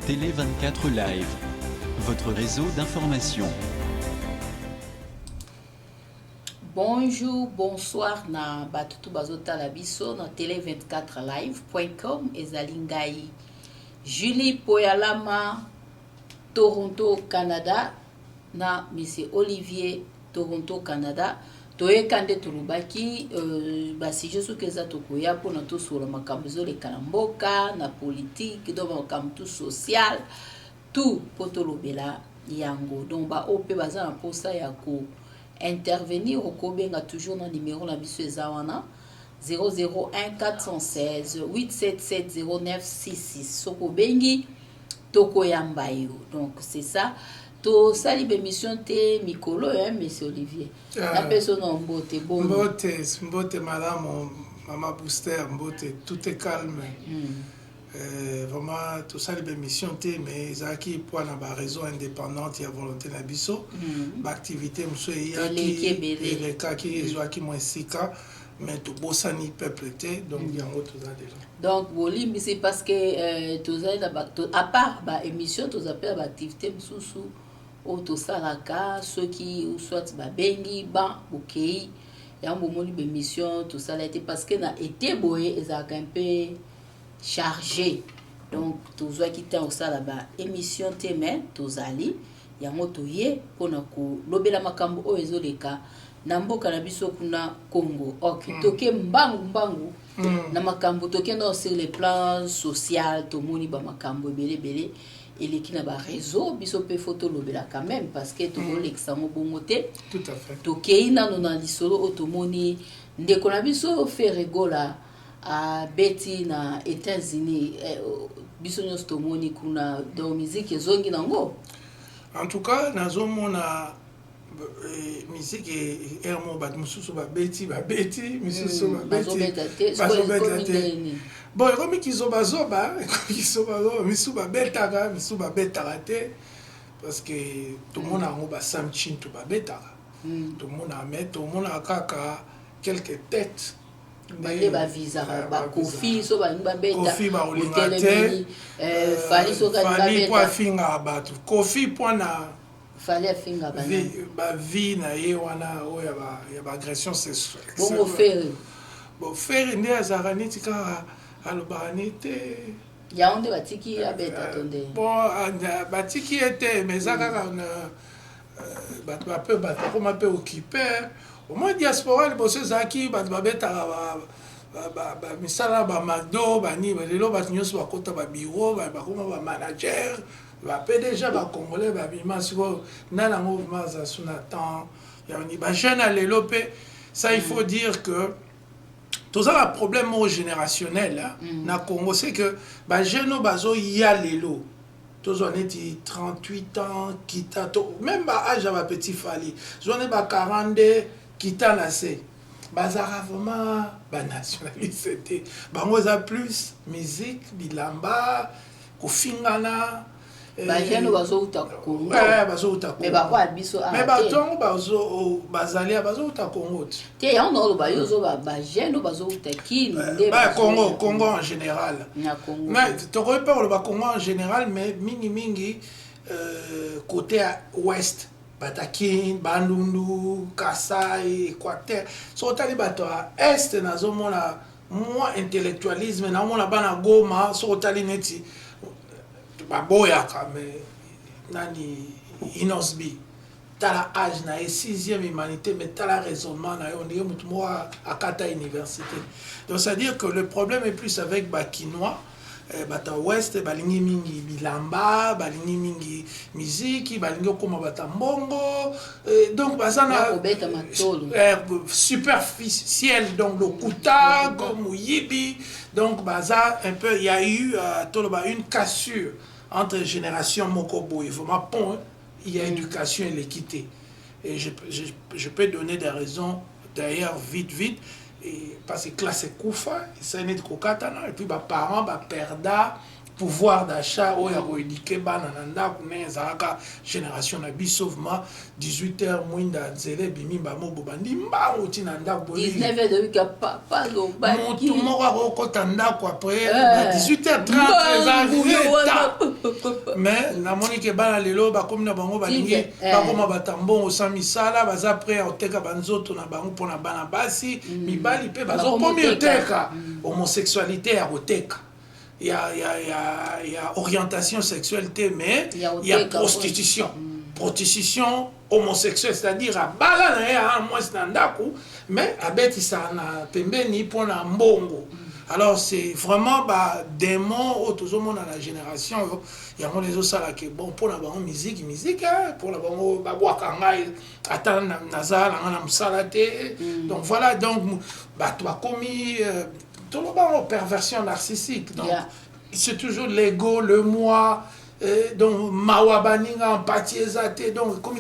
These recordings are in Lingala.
Télé 24 Live, votre réseau d'information. Bonjour, bonsoir na batutu bazota la biso na télé 24 live.com ezalingai Julie Poyalama Toronto Canada na Monsieur Olivier Toronto Canada toyekande tulubaki basije soki eza tokoya mpona tosola makambo ezoleka na mboka na politique do makambo tout social tout mpo tolobela yango donc baoyo mpe baza na mposa ya ko intervenir okobenga toujours na numéro na biso eza wana 001 416 877 0966 soko bengi tokoyamba yo. Donc c'est ça to sali bémission te mikolo monsieur Olivier la personne en mbote bon mbote madame maman booster mbote tout est calme. Vraiment tout ça les bémission te mais zaki pour na ba réseau indépendante ya volonté na biso ba activité monsieur yaki les cas qui joaki moins sika mais tout bosani peuple te donc yango tout ça déjà. Donc bolimbi c'est parce que tout ça à part ba émission tout ça ba activité mususu auto salaka ceux qui ou soit ba bengi ba bokei yango moni ba émission tout ça été parce que na été boye ezaka un peu chargé. Donc tous qui t'ont au ça là-bas émission témen tozali yango toye pona ko lobela makambo o ezoleka na mboka na biso kuna Congo. Ok toke mbangu na makambo toke na sur le plan social to moni ba makambo belé eleki na ba réseau biso pe photo lobela quand même parce que to l'exango bongote tout à fait toke ina na lisolo otomoni ndeko na biso fait rigola à Betty na États-Unis biso nyos tomoni kuna do musique ezongi nango. En tout cas nazomona musique ermo bat mususu ba Betty mususu ba Betty bon comme kizoba misu ba betaka misu ba betaka te parce que tout le monde a ba samchin tout ba betaka tout le monde a met tout le monde a kaka quelques têtes bale ba visa ba kofi so ba ngba beta kofi ba olingate fali so ka ba beta kwa finga batu kofi pona fali finga ba ba vie na ye wana o ya ba agression sexuelle bon faire ndi azarani tika alobani te ya onde batiki ya beta tonde bon batiki était mais zaka na batu ba peu batu comme peu occupé au moins diaspora les bosses zaki batu ba beta ba misala ba mado bani lelo batu nyonso ba kota ba bureau ba kuma ba manager ba PDG ba congolais ba bima siko na na mouvement za sunatan ya ni ba jeune à lelo pe ça il faut dire que tout ça le problème générationnel na Congo c'est que ba jeune bazo ya lelo tous on est 38 ans quitta même ba âge ba petit fali zone ba 42 quitta na c'est bazara vraiment ba nationalité bango za plus musique bilamba kofingana bajeno bazouta Congo bazouta Congo mais ba kwa biso mais batongo bazalia bazouta Congo te yango ba yozo bajeno bazouta kini nde ba Congo en général na Congo mais to repère le Congo en général mais mingi côté ouest Batakin, Bandundu, Kasai, Équateur. So tali bato à est nazomona moins intellectualisme na mona bana goma so tali neti baboya mais nani inosbi tala âge na 6e humanité mais tala raisonnement na on dit mutu moi à kata université. Donc c'est à dire que le problème est plus avec bakinois bata ouest balingi mingi bilamba balingi mingi musique balingi koma bata mbongo donc bazana superficiel donc le kuta comme yibi donc baza un peu il y a eu une cassure entre génération mokobo et vraiment pont il y a éducation et l'équité et je peux donner des raisons d'ailleurs vite et parce que classe koufa ça n'est de kokatana et puis ba parents ba perda pouvoir d'achat oyo ya koéduke bana na ndako ne ezalaka génération na biso vraiment 18h mwinda nzela ebimi bamobo bandi mbango ntina ndako 19h de wika papa lobaki motu moko akokota ndako après 18h30 eza reta mais namoni ke bana lelo bakomi na bango balingi bakoma batambongo sa misala baza prêt oteka banzoto na bango mpona bana basi mibali mpe bazokomi oteka homosexualité ya koteka il y a orientation sexuelle, mais il y a prostitution. Prostitution homosexuelle, c'est-à-dire à balana moins standaku, mais à bête ça na pembeni pour na mbongo. Alors c'est vraiment bah démon au tout le monde dans la génération. Il y a les autres là qui bon pour la bonne musique pour la bonne babwa kangai attendre nazal na msalate. Donc voilà donc bah toi commis tout le monde perversion narcissique. Donc, c'est toujours l'ego, le moi, donc mawabaninga, empathie, donc comme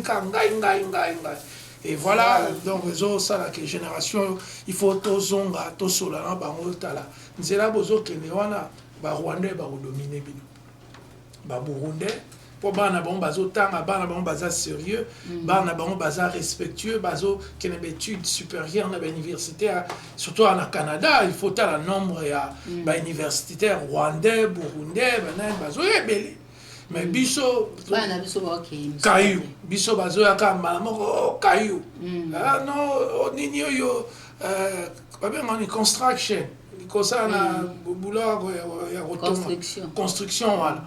et voilà, donc ça la génération, il faut tout zonga, tout solana, bango tala. Nzela bozo kenewana, ba Rwandais ba dominer bino. Ba Burundais pour bana bon bazo tanga bana bon baza sérieux bana bon baza respectueux bazo qui n'a études supérieures na université surtout en Canada il faut la nombre ya ba universitaires rwandais burundais bana bazo ebele mais biso bana biso ba kayu biso bazo ya kama moko kayu ah non nini yo ba bien en construction comme ça na boulot ya construction voilà.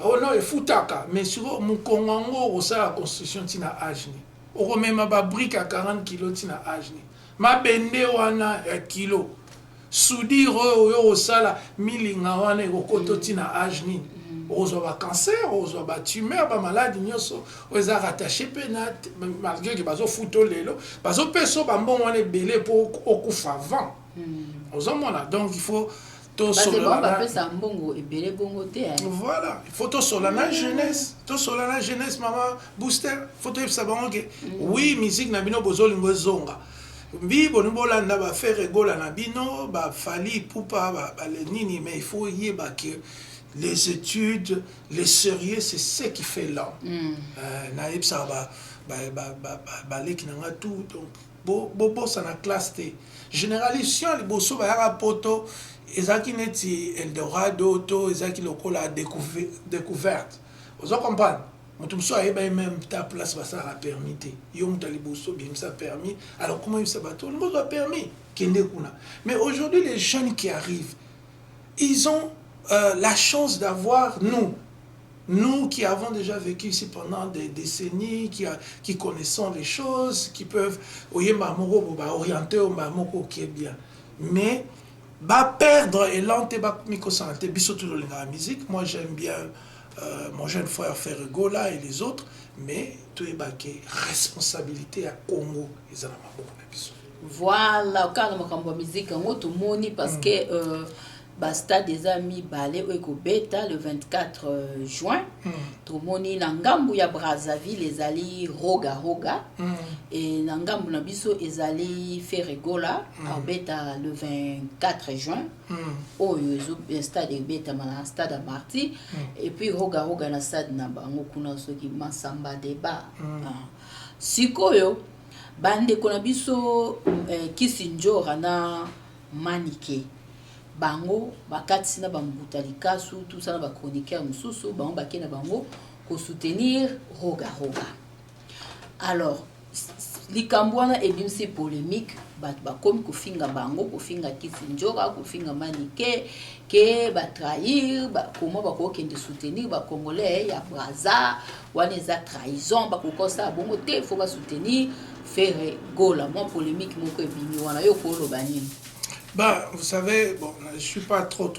Oh non, il faut taka, mais sur mon Congo, au la construction tina ajni. Au même ma brique à 40 kg tina ajni. Ma bende wana kilo. Soudir au sala milinga wana au koto tina ajni. Aux cancer, aux tumeur, ba maladie nyoso, aux rattaché penat malgré que bazo futo lelo, bazo peso bambon wana belé pour okufa avant. Aux hommes donc il faut voilà, il faut tout sur la jeunesse, maman, booster, faut tout ça oui, musique na bino bozo lingo zonga. Oui, bon bolanda ba faire rigola na bino, ba fali poupa ba nini, mais il faut y que les études, les sérieux, c'est ce qui fait l'homme. Naïb ça ba leki na tout donc bo ça na classe T. Généralisation les bosso ba ya poto ezaki neti Eldorado to ezaki lokola découverte. Vous comprenez? Motumso a même ta place va ça a permis te. Yo mutaliboso bien ça permis. Alors comment il se bateau? Le monde a permis kende kuna. Mais aujourd'hui les jeunes qui arrivent, ils ont la chance d'avoir nous qui avons déjà vécu ici pendant des décennies, qui connaissons les choses, qui peuvent orienter au mamoko qui est bien. Mais perdre élan te mikosanté biso tout la musique. Moi j'aime bien mon jeune frère Ferregola et les autres, mais tout est baqué responsabilité à Congo ils en ont beaucoup. Voilà quand on musique en tout moni parce que basta des amis balé eko beta le 24 juin tout moni na ngambu ya Brazzaville les ali roga et na ngambu na biso ezali Ferregola au beta le 24 juin oyo stade beta na stade à Marty et puis roga na stade na bango kuna soki masamba débat sikoyo bande kona biso kisinjora na manike bango bakati na bambuta likasu tout ça na ba chroniqueur mususu bango bakena bango ko soutenir roga alors likambwana ebimsi polémique bat bakomi ko finga bango ko finga kisinjora ko finga manike ke ba trahir ba comment ba ko kende soutenir ba congolais ya Brazza wana za trahison ba ko kosa bongo te faut ba soutenir Ferregola moi polémique moko ebimi wana yo ko lo banini. Bah, vous savez, bon, je ne suis pas trop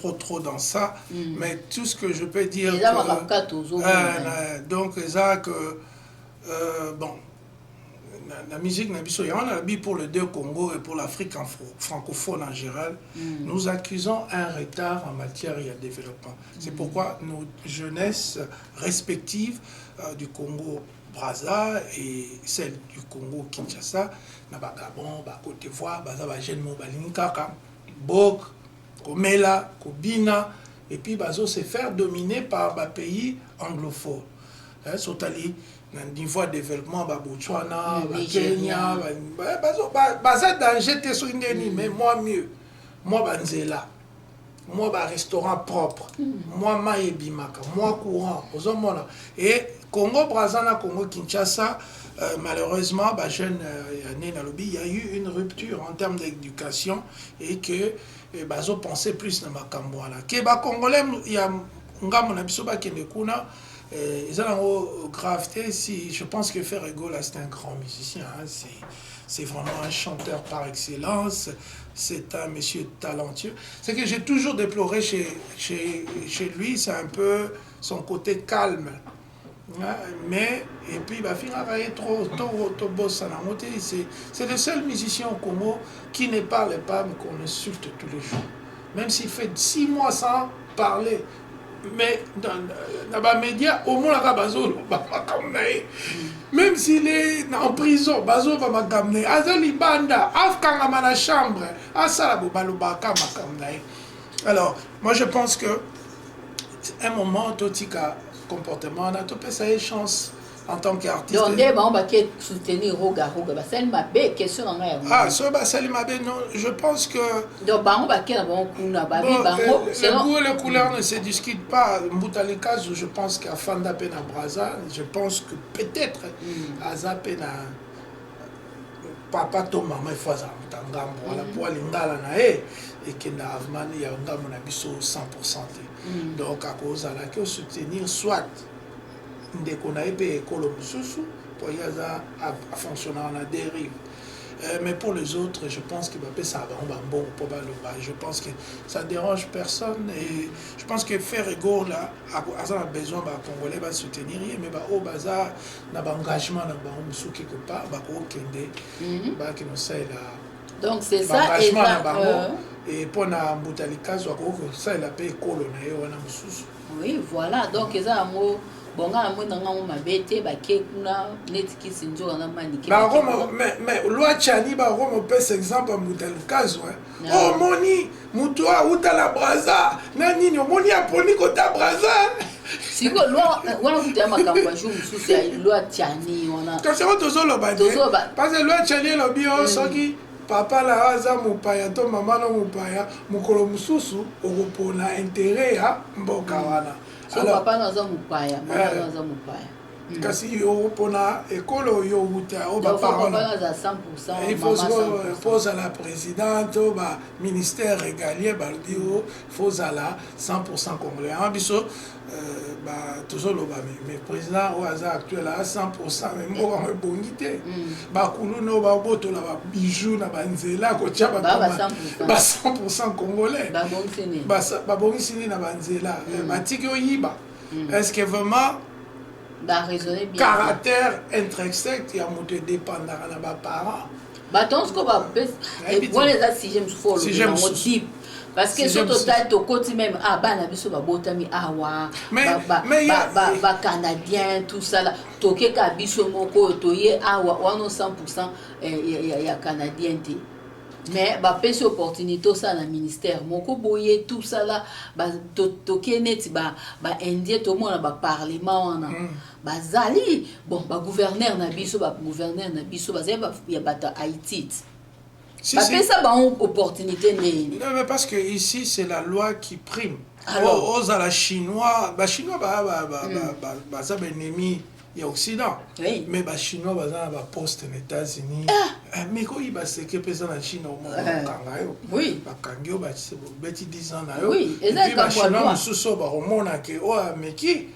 dans ça, mais tout ce que je peux dire... donc, c'est que, bon, la musique, il y a un habit pour les deux Congo et pour l'Afrique francophone en général. Nous accusons un retard en matière de développement. C'est pourquoi nos jeunesses respectives du Congo Brazza et celle du Congo Kinshasa, na Gabon, Côte d'Ivoire, baza ba jeune mo balingi kaka bok komela kobina et puis bazo se faire dominer par ba pays anglophone. Sotali na niveau de développement ba Botswana, ba Kenya, baza danger te so ndeni mais moi mieux. Moi banzela. Moi ba restaurant propre. Moi maebimaka, moi courant, ozomona. Et Congo Brazzaville, Congo Kinshasa, malheureusement, bah, jeune il y a eu une rupture en termes d'éducation et que bazo pensait plus dans ma cambouala. Que ba Congolais, il y a ngamo na biso ba kende kuna, ils ont gravité. Si je pense que Ferrego là c'est un grand musicien, hein, c'est vraiment un chanteur par excellence. C'est un monsieur talentueux. C'est que j'ai toujours déploré chez lui, c'est un peu son côté calme. Mais, et puis, c'est le seul musicien au Congo qui ne parle pas, mais qu'on insulte tous les jours. Même s'il fait 6 mois sans parler. Mais dans les médias, au moins, même s'il est en prison, Bazo va m'amener. Azali Banda, Afkanga la chambre, Asala Balubaka m'amener. Alors, moi je pense que un moment, Totika comportement, on a tout ça une chance en tant qu'artiste. Donc, on va soutenir Roga, c'est ma belle question. Ah, sur Basalimabe, non, je pense que. Donc, on va les couleurs ne se discutent pas. Mboutalikazu, je pense qu'à Fanda Pena Braza, je pense que peut-être à Zapena. Papa to maman faza mtangambo wala pour lingala na et que na avmani ya ngamo na biso 100%. Donc à cause à laquelle soutenir soit ndeko na ebe ekolo mususu pour yaza à fonctionner en dérive. Mais pour les autres, je pense que ça va bon pour je pense que ça dérange personne et je pense que Ferrego là a besoin de Congolais va soutenir mais au bazar na engagement na ba musu quelque part ba ko kende ba qui nous sait là. Donc c'est ça et pour na Mboutalikazo ko ça il a payé kolo na yo na mususu. Oui, voilà donc ils a mot bonga mo nanga mo mabete ba ke kuna netiki sinjo na maniki ba mais loi chani ba romo pèse exemple Mboutalikazo oh moni mutoa utala braza na nini moni aponi kota braza siko loi wana kutia makambo jour mususu ya loi chani wana kasi tozolo ba parce que loi chani lo bio soki papa la aza mupaya to mama no mupaya mukolo mususu okopona intérêt ya mboka wana. So papa naza mupaya, mama naza mupaya. Kasi yo pona ekolo yo uta o ba parents. Papa naza 100%. Il faut pose à la présidente au ba ministère régalien ba bio faut à la 100% congolais. En biso ba toujours ba mais président o aza actuel à 100% mais mo ba bongité. Ba kuluno ba boto la ba bijou na ba nzela ko tia ba 100% congolais. Ba bongisini na ba nzela. Ba tiki oyiba. Est-ce que vraiment caractère intrinsèque il y a monté dépendant à nos parents. Bâton ce qu'on va et pour les si j'aime follow type parce que sur total to côté même bana biso ba botami awa ba canadien tout ça là toke ka biso moko toye awa 100% ya canadien té mais ba pèse opportunité ça dans ministère moko boye tout ça là ba toke net ba indien to mona ba parlement wana bazali bon ba gouverneur na biso ba ya bata Haïti ba pèse ba opportunité né. Non mais parce que ici c'est la loi qui prime. Alors aux à la chinois chinois ça ennemi il y a Occident. Oui. Mais les Chinois va poste aux États-Unis. Mais quand ils se que les en Chine au monde oui. Kangyo beti 10 ans oui. Et puis les Chinois sous au monde que mais qui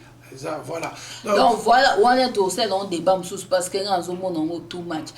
voilà. Donc voilà, on est au sein d'un débat parce que dans un monde too much.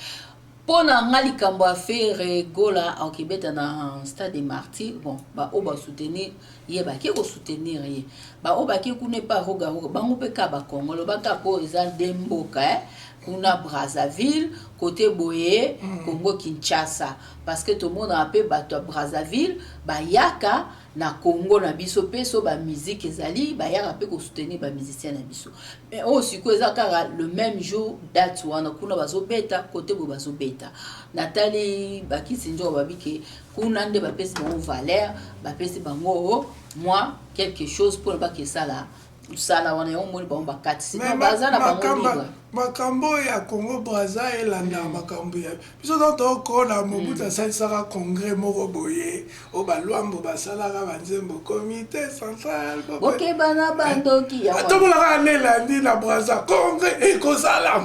Pour ngali kambo affaire gola au Québec dans stade des martyrs bon ba o ba soutenir ye ba ki ko soutenir ye ba o ba ki ku ne pas roga ba mo pe ka ba Congo lo ba ka po eza demboka kuna Brazzaville côté boye Congo Kinshasa parce que tout le monde a appelé bato Brazzaville bayaka na Congo na biso peso ba musique ezali bayaka pe ko soutenir ba musicien na biso mais aussi ko ezaka le même jour date wana kuna bazo beta côté bo bazo beta Nathalie bakisi njo babike kuna nde ba pesi bango valeur ba pesi bango moi quelque chose pour ne pas que ça là usala wana yo moni ba bakati sinon baza na bango libre makambo ya Congo Brazza elanda makambo ya biso donc ko na Mobutu sala congrès moko boye o balwambo basalaka banzembo comité central OK bana bandoki ya to bolaka lelandi na Brazza congrès e ko sala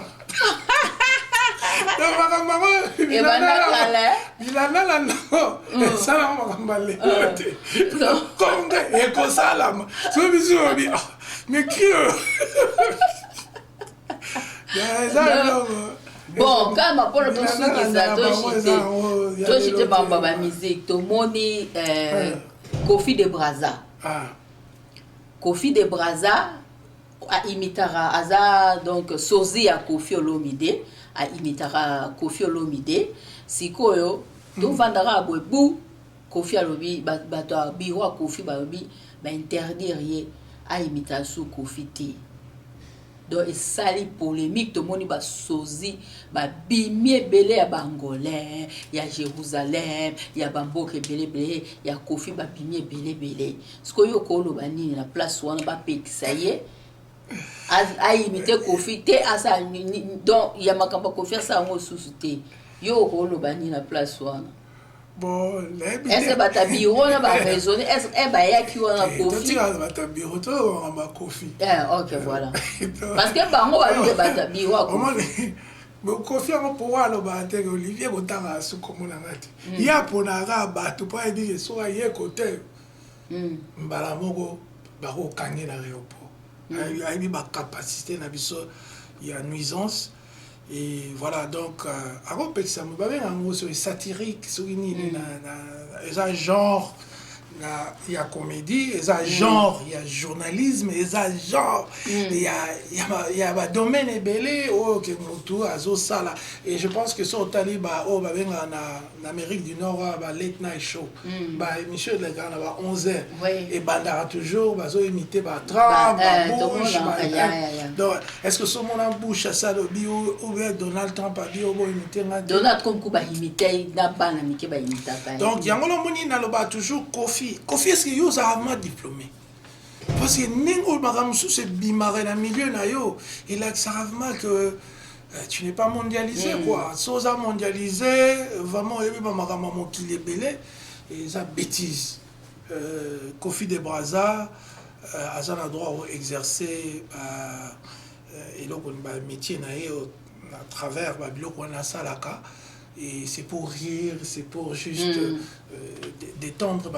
donc makambo e bana kala bilana la no sala makambo le congrès e ko sala so biso bi mais qui bon kama mpona tosukiza toshite bamba ba musique tomoni Kofi de Brazza Kofi de Brazza a imitara aza donc sozi ya Kofi Olomide a imitara Kofi Olomide sikoyo tovandaka boye bu Kofi alobi bato biro ya Kofi balobi interdire ye a imitation Kofi te donc esali polémique to moni ba sozi ba bimie belé ya bangolais ya Jérusalem ya bamboke belé ya Kofi ba bimie belé siko yo ko lo banini na place wana ba petisa ye a imité Kofi te asa donc ya makamba Kofi asa ngo susu te yo ko lo banini na place wana bon est-ce bata biro na ba raisonner est ba ya ki wana Kofi bata biro to ba Kofi OK voilà parce que bango ba lu bata biro Kofi Kofi ngo po walo ba te Olivier Botanga su komona ngati ya pona ga bato pa dire so ye côté mbala moko ba ko kangi na aéroport ai ba capacité na biso ya nuisance. Et voilà, donc, à peu ça me va bien, en gros, c'est satirique, c'est un genre, il y a comédie, il y a genre, il y a journalisme, il y a genre, il y a domaine ébélé, oh, que Moutou, Azo, ça là. Et je pense que sur Taliba, oh, bah, en Amérique du Nord, bah, late night show, bah, émission de la grande, bah, 11h, et Bandara toujours, bah, zo imité, bah, Trump, bah, Bush, donc, est-ce que ce monde en bouche à ça, ou bien Donald Trump a dit, oh, bon, imité, Donald Trump, bah, imité, d'abord, imité, bah, imité. Donc, il y a un moment, toujours Kofi. Kofi, est-ce que vous avez diplômé? Parce que Ningo Maramusu, c'est bimaré dans le milieu, il a savent que tu n'es pas mondialisé, quoi. Sosa mondialisé, vraiment, il y a un qui est belé, et ça bêtise. Kofi de Brazza, a un droit d'exercer le métier à travers le salaka. Et c'est pour rire, c'est pour juste détendre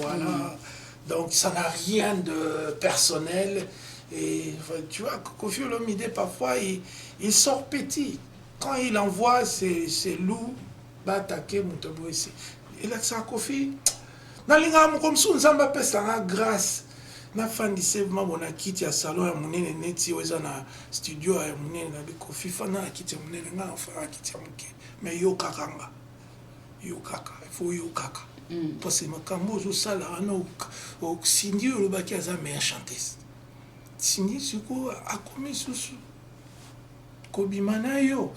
voilà. Donc ça n'a rien de personnel. Et tu vois, Kofi Olomide, parfois, il sort petit. Quand il envoie ses loups, va attaquer Moutobouessi. Il a ça, Kofi. Dans les gars, comme ça, nous avons fait grâce. Na fandise mabona kiti ya salon ya munene neti weza na studio ya munene na Kofi fana kiti ya munene na fa kiti ya muke mais yo kakanga yo kaka il faut yo kaka parce que makambo zo sala ana au Cindy le baki aza meilleure chanteuse Cindy suko akomi susu kobimana yo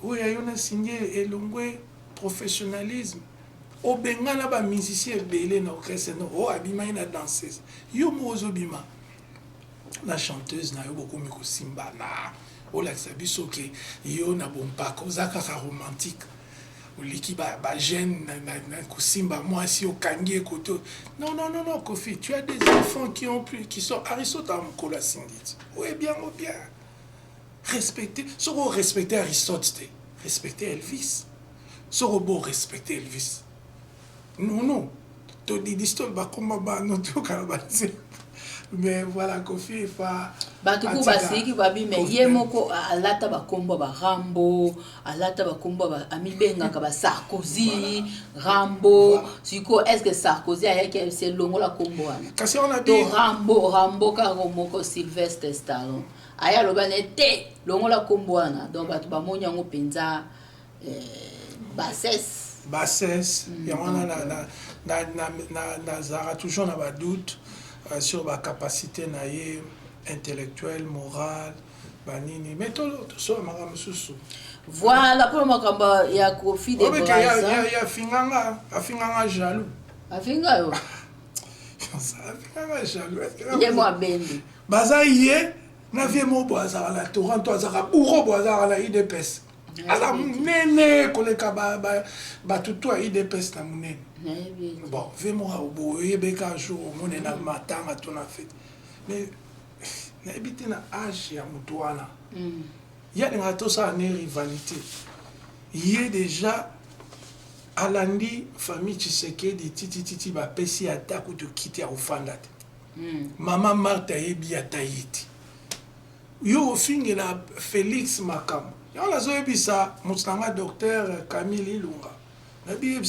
oya yo na Cindy elongwe professionnalisme au Bengala ba musicien belé na orchestre no o abima ina danseuse yo mozo bima la chanteuse na yo beaucoup miko simba na o la sabiso ke yo na bompa kozaka ka romantique o liki ba jeune na ko simba moi si o kangi côté non Kofi tu as des enfants qui sont Aristote ko la singit o bien respecter soko respecter Aristote respecter Elvis soko bon respecter Elvis. Non. Tu dis l'histoire, bah, comment bah, non, tu as mais voilà Kofi fa bato ko basiki babi me ye moko alata bakombo ba Rambo alata bakombo ba amibengaka ba Sarkozy Rambo siko est-ce que Sarkozy ayeke c'est longola kombo wana kasi on a to dit Rambo ka moko Sylvester Stallone aya lobane te longola kombo wana donc bato bamoni yango penza bassesse yango nazara toujours na badoute sur la capacité naïe intellectuelle, morale, banini. Mais tout ça, madame Soussou. Voilà pour ma kamba ya Kofi de Braza. Il y a Finganga jaloux. Afinga yo. Finganga jaloux. Il est moi bendi. Baza yé, na vie mo boza la Toronto azara bourro boza la IDPS. Ala nene koleka ba tutu a IDPS na munene. Bon, vraiment, il y a un jour, on est dans le matin, on a fait. Mais, il y a un âge, il y a une rivalité. Il y a déjà, à l'andi, famille Tshisekedi, titi, pesi attaque ou de quitter au fandat. Maman Martha Ebi a taïti. Yo, au fin, il y a Félix Makam. Il y a un docteur Camille Ilunga. Il y a un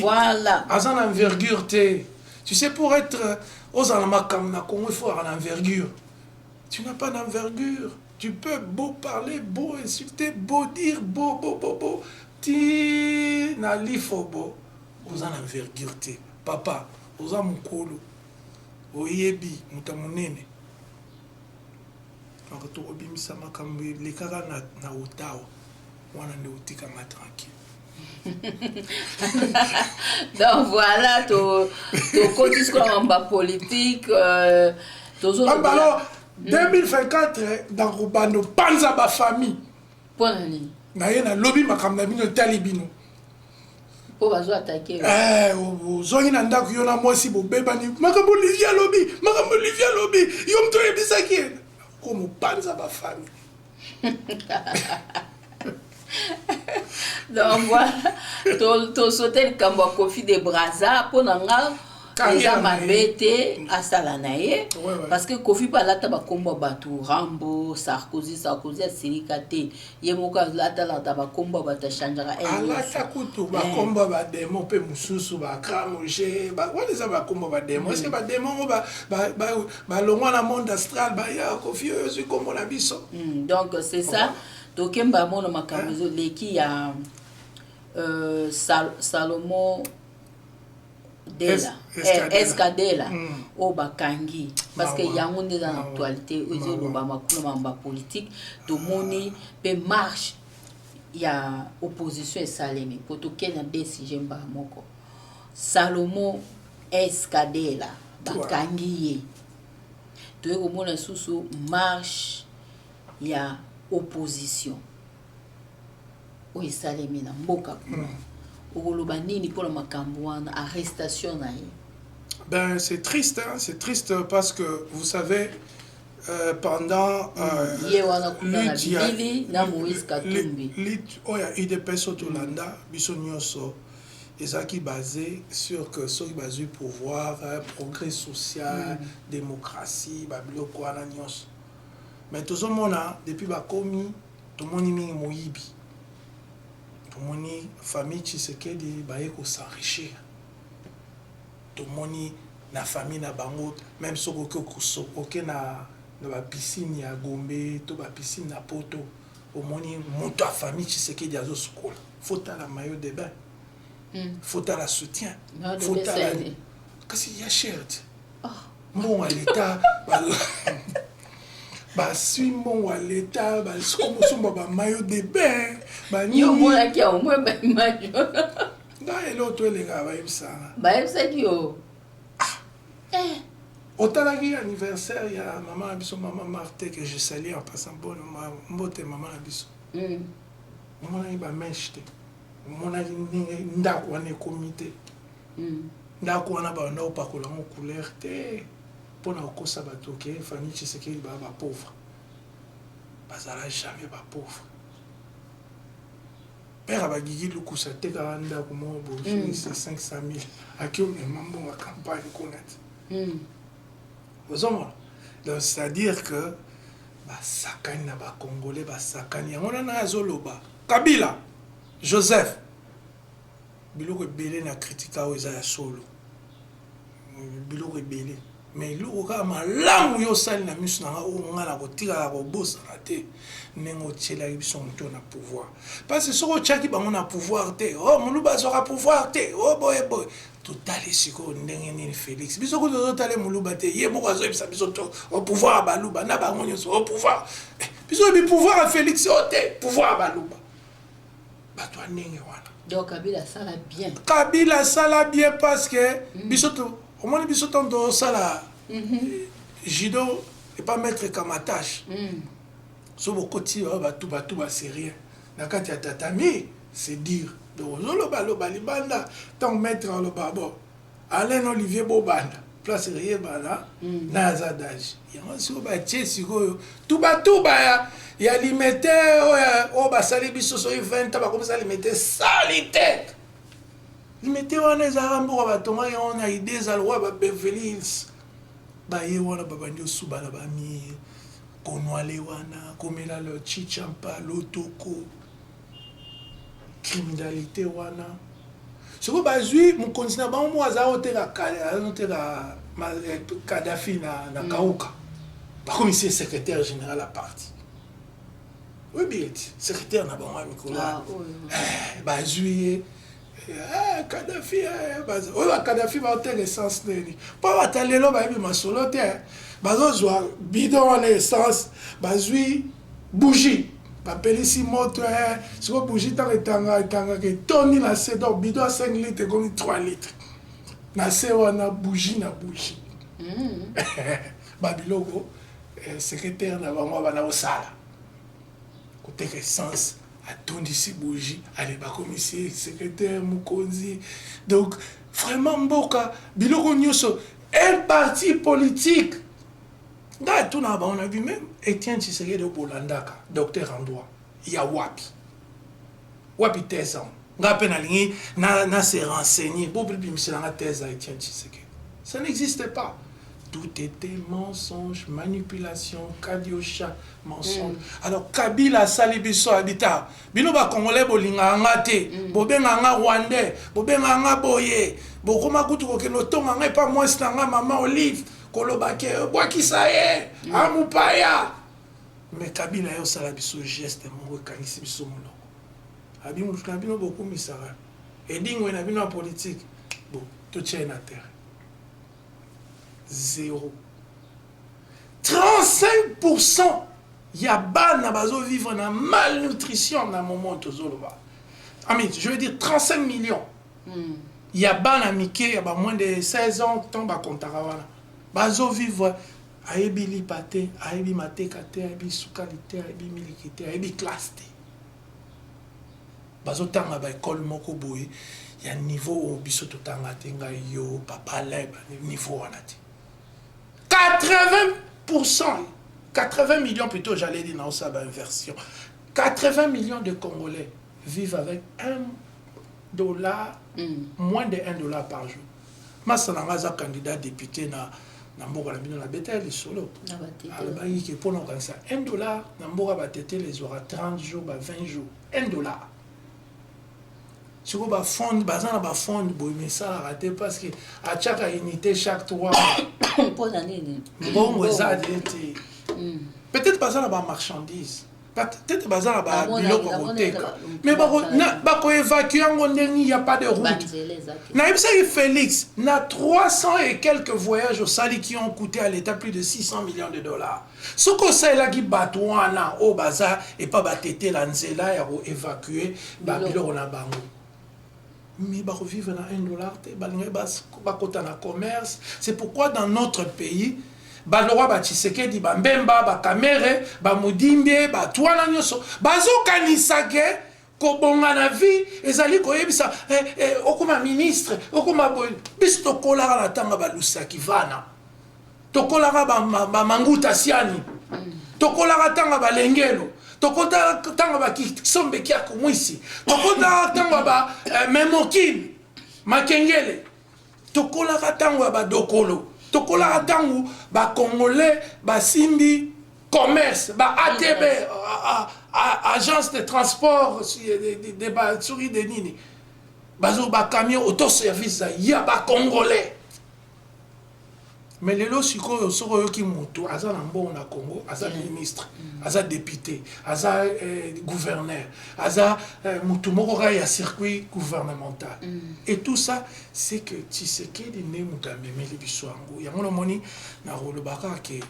voilà. Azan envergure tu sais pour être aux Alamakam na Congo il faut avoir l'envergure. Tu n'as pas d'envergure. Tu peux beau parler, beau insulter, beau dire, beau. Ti na lifobo. Aux envergure papa, aux amukolo. Oyebi mutamunene. Quand tu obimisa makambi les kara na otao. Wana ne utika ma tranquille. Donc voilà, tu continues comme en politique. Alors, 2024, dans Rubano, panza ba famille. Pour l'année. Na lobby makamna bino talibino. Pour bazo attaquer. Zoyi na ndako yona mwasi bo bebani. Makambo Livia lobby. Yom to ebisaki. Comme panza ba famille. Donc voilà, tu sauté le cambo Kofi de Braza pour n'anga eza mabete asala naye parce que Kofi palata ba kombo batu Rambo Sarkozy asilika te ye moko alata la ba kombo bata chanjara alata kutu ba kombo ba demo pe mususu ba kramoje ba wali za ba kombo ba demo est-ce que ba demo ba longwa na monde astral ba ya Kofi yo kombo na biso donc c'est ça donc kemba mono makamzo leki ya Salomon Dela Escadela au bakangi parce que yango nde dans l'actualité ozo loba makulu mamba politique to moni pe marche ya opposition esalemi pour to kena décision ba moko Salomon Escadela bakangi ye to yeko mona susu marche ya opposition o esalemi na mboka okoloba nini pour la makambo wana arrestation na ye? Ben c'est triste hein? C'est triste parce que vous savez pendant lutte oya IDPS Otolanda biso nyonso ezaki basé sur que soki bazui pouvoir progrès social démocratie babiloko wana nyonso mais tozomona depuis bakomi tomoni mingi moyibi tomoni famille Tshisekedi baye ko s'enrichir tomoni na famille na bango même soki na ba piscine ya Gombe to ba piscine na Poto omoni moto a famille Tshisekedi azo sukola faut la maillot de bain faut la soutien faut la kasi ya cher bon à l'état basi mon à l'état comme ba maillot de bain ba ni yo mona ki au moins ba image da l'autre les gars ba ça yo otalaki anniversaire il y a maman biso maman Marthe que je salue en passant bonne mbote maman biso maman ni ba mèche mona ndako wana comité ndako wana ba na opakola mo couleur te pour na kosa bato ke famille Tshisekedi ba pauvre bazala jamais ba pauvre père abagigi lukusa tekaka ndako moko boye c'est 500 000 akiomema mbongo campagne kuna ti ozomona. Donc c'est-à-dire que basakani na bakongolais basakani yango nana azoloba Kabila Joseph biloko ebele na kritika oyo eza ya solo biloko ebele mais iloko kaka malamu yo osali na miso na nga oyo nga na kotikala kobosana te ndenge otielaki biso moto na pouvoir parce que soki otiaki bango na pouvoir te o moluba azwaka pouvoir te o boye boye totali sikoyo ndenge nini Félix biso kutu totali moluba te ye moko azoyebisa biso to o pouvoir ya baluba na bango nyonso o pouvoir biso oyebi pouvoir ya Félix o te pouvoir ya baluba bato ya ndenge wana. Donc Kabila sala bien. Kabila sala bien parce que bisoto au moins bisoto ndo sala judo et pas mettre comme tâche. So bokoti batu ba sérieux. Na kati ya tatami c'est dire. Donc lo libanda tant mettre le babo. Alain Olivier Bobanda place rien bana na zadage. Yango so ba tchesi ko tuba ya limité o basali biso so 20 ba komisa limité salité limité wana ezaka mboka batonga yango na idée za loi ba Beverly Hills baye wana babandi osubala bami konwale wana komela le chichampa lotoko criminalité wana soko bazwi mokonzi na bango mo aza oteka Kadhafi na kauka bakomisie secrétaire général à parti. Oui, bien, secrétaire n'a pas micro. Bazouye, Kadhafi, Kadhafi va avoir l'essence. Pas attendre l'homme à ma solo terre. Bazouye, bidon en essence, bazouye, bougie. Papeli si moto, si vous bougie dans le tanga, que toni la cédor, bidon à 5 litres, comme 3 litres. Na sewana bougie na bougie. Babilogo, secrétaire n'a pas au sala. Côté essence à ton ici bougie allez ba commissaire secrétaire Mukonzi donc vraiment mboka biloko nyoso un parti politique nga tout na ba on a vu même Etienne Tshisekedi Bolandaka docteur en droit il y a wapi thèse nga pe na lingi na se renseigner pour bimisela nga thèse à Etienne Tshisekedi ça n'existait pas. Tout était mensonge, manipulation, kadiocha, mensonge. Alors, Kabila Salibiso habita. Bino ba Congolais bolinga ngate, bobenga nga Rwandais, bobenga nga boye, bokoma kutu kokeno tonga nga pa moi stanga maman Olive, kolobake boaki saye, amupaya. Mais Kabila yo Salibiso geste mo kanisi biso monoko. Abi mu Kabila beaucoup misara. Et dingwe na bino politique. Bon, tout tient na terre. 0. 35% ya bana bazo vivre na malnutrition na moment tozoloba. Ami, je veux dire 35 millions. Ya bana mike ya ba moins de 16 ans tant ba kontarawana. Bazo vivre ayebi lipate, ayebi matekate, ayebi sukalite, ayebi milikite, ayebi classe. Bazo tanga ba école moko boye ya niveau au biso totanga tenga yo papa leba niveau wanati. 80%, 80 millions plutôt, j'allais dire dans sa inversion. 80 millions de Congolais vivent avec $1, moins de $1 par jour. Moi, je suis candidat député na mboka na bino na beta les solo. Alors il que pour nous ça $1 na mboka ba tete les aura 30 jours, 20 jours, $1. Si vous avez fond, bazan ba fond boy mais ça raté parce que à chaque unité chaque 3 pour l'année. Bon ça été peut-être bazan ba marchandise. Peut-être bazan ba biloko côté. Mais ba ko évacuer en ndeni il y a pas de route. Na ibsa Félix, na 300 et quelques voyages au Sali qui ont coûté à l'État plus de $600 millions. Ce que c'est là qui batouana au bazar et pas batete la nzela ya évacuer ba biloko na bango. Mais bah revivre na $1 na commerce. C'est pourquoi dans notre pays ba le roi ba Tshisekedi ba Mbemba ba Kamere ba Mudimbe ba Twana nyoso bazo kanisake ko bonga na vie ezali ko yebisa okuma ministre okuma boy biso to kola na tanga ba lusaki vana to kola ba manguta siani to kola tanga ba lengelo tokota ntango bakisombe kiako mwisi tokota ntango ba memokini makengele tokolaka ntango ya badokolo tokolaka ntango bakongolais basimbi commerce ATB agence de transport de basuri de nini bazo bacamion autoservice ya bacongolais. Mais lelo sikoyo soko yoki moto aza na mbongo na Congo aza ministre aza député aza gouverneur aza moto moko ka ya circuit gouvernemental et tout ça c'est que Tshisekedi ne moto amemeli biso yango yango moni na rolobaka ke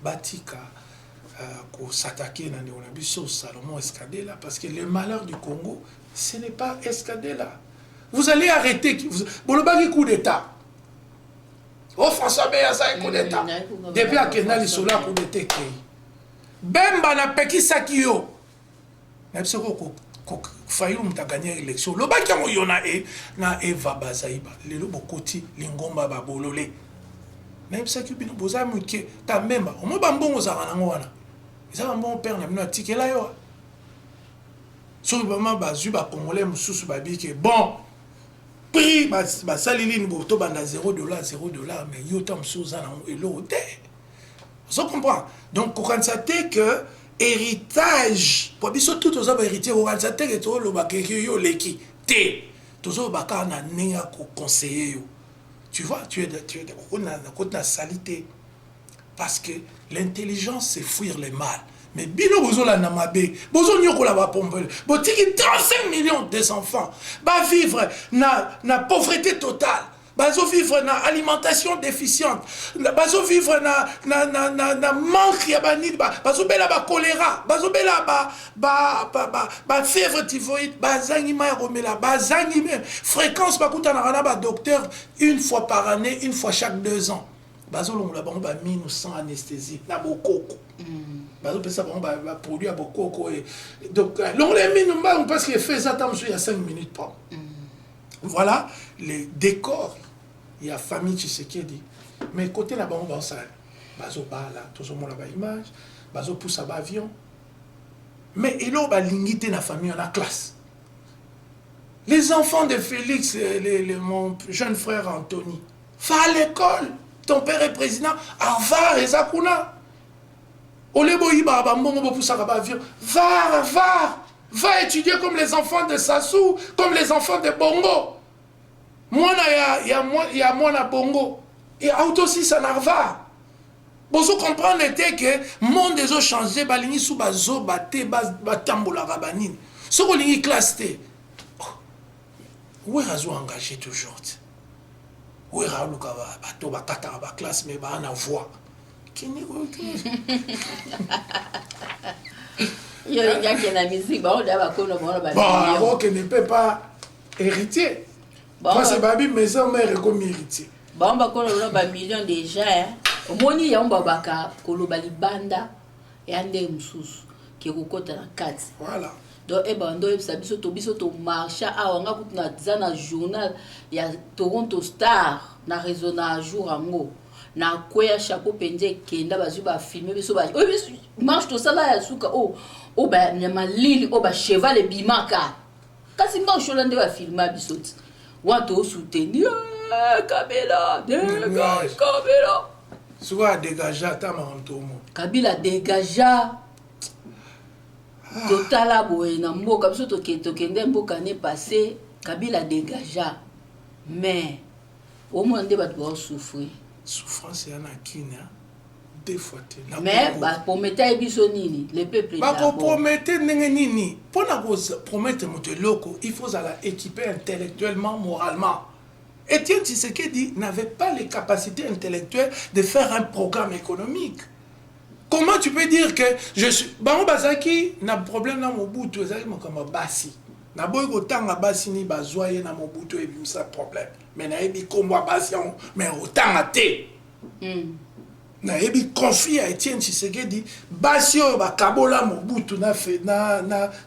batika ko s'attaquer na ndeko na biso Salomon Escadela parce que le malheur du Congo ce n'est pas Escadela. Vous allez arrêter bolobaki coup d'état. Oh François Beya ça un coup d'état. Depuis à Kenya les sola coup d'état. Bemba na pekisaki yo. Na biso ko fayu muta gagner élection. Lo baki mo yona na Eva Bazaiba. Lelo bokoti lingomba ba bolole. Na biso ki bino boza muke ta memba. O mo bambongo za na ngwana. Isa bambongo père na bino atikela yo. So bama bazu ba congolais mususu ba bi ke bon. Prix basalili ni boto banda $0 mais yo tam souza na elo te. Vous comprenez? Donc on constate que héritage pour biso tout aux héritiers on constate que to lo bakeki yo leki te. Tozo baka na ninga ko conseiller yo. Tu vois, tu es on a salité parce que l'intelligence c'est fuir le mal. Mais bino bozo la namabe, bozo nyoko la ba pompel. Botiki 35 millions des enfants va vivre na pauvreté totale. Bazo vivre na alimentation déficiente. Bazo vivre na manque ya banini bazo bela ba choléra, bazo bela ba fièvre typhoïde, bazangi ma romela, bazangi même fréquence bakuta na ba docteur une fois par année, une fois chaque 2 ans. Bazo longola bango ba minu sans anesthésie na bokoko. Bazo pesa bango ba produit à bokoko et donc longola minu on parce qu'il fait ça il y a 5 minutes pas. Voilà les décors. Il y a famille Tshisekedi. Mais côté là bango ça bazo ba là tout le monde a ba image, bazo pousse à ba avion. Mais il a ba lingité na famille en la classe. Les enfants de Félix mon jeune frère Anthony, va à l'école. Ton père est président, Harvard et Zakuna. Oleboïba, va étudier comme les enfants de Sassou, comme les enfants de Bongo. Moi, il y a moi na Bongo. Et auto aussi, ça Harvard. Vous comprenez que le monde des autres changé, balini sous bazo, bate, batambola rabanine. Ce qu'on est classe, où est-ce engagé toujours? Où est la classe, mais on a voix. Il y a qui la musique, bon, qui ne peut pas hériter. Moi, c'est Babi, mais ça, mère comme héritier. Bon, on va million déjà. Au moins, il y a un babaka, Kolobali Banda, et un des moussous qui est au côté de la 4. Voilà. Donc biso to marcha awanga kutuna zana journal ya Toronto Star na raison na jour ango na kwea chapeau pende kenda bazu ba filmer biso ba marche to sala ya suka ba nyama lili ba cheval et bimaka kasi ngo sholande ba filmer biso wato soutenir Kabila Kabila soit dégager ta mantomo Kabila dégagea totala boye na mboka biso tokende mboka ne passé Kabila dégagea mais au moins nde bato ba souffrir souffrance ya na Kenya deux fois te mais ba promettre biso nini le peuple ba ko promettre ndenge nini pona ko promettre moto loko il faut la équiper intellectuellement moralement. Etienne Tshisekedi n'avait pas les capacités intellectuelles de faire un programme économique. Comment tu peux dire que je suis... Bango Bazaki n'a problème dans mon bout, tu es comme Bassi. Na boy autant à Bassi ni bazoye na mon bout et puis ça problème. Mais na ebi kombo Bassi mais autant à té. Na ebi confie à Etienne Tshisekedi Bassi ba kabola mon bout na fait na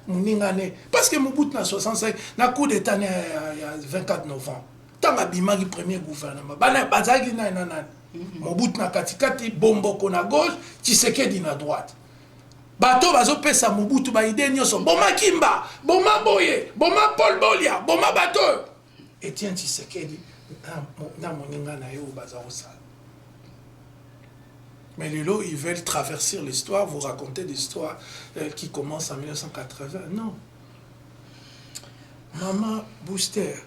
muningane parce que mon bout na 65 na coup d'état il y a 24 novembre. Tant abimaki premier gouvernement. Bana Bazaki na mon bout na katikati bombo na gauche Tshisekedi na droite. bato bazopesa Mobutu ba idée nyonso boma Kimba boma Boye boma Paul Bolia boma bato Etienne Tshisekedi na moninga na yo baza osala. Mais lelo ils veulent traverser l'histoire, vous raconter l'histoire qui commence en 1980. Non. Maman Booster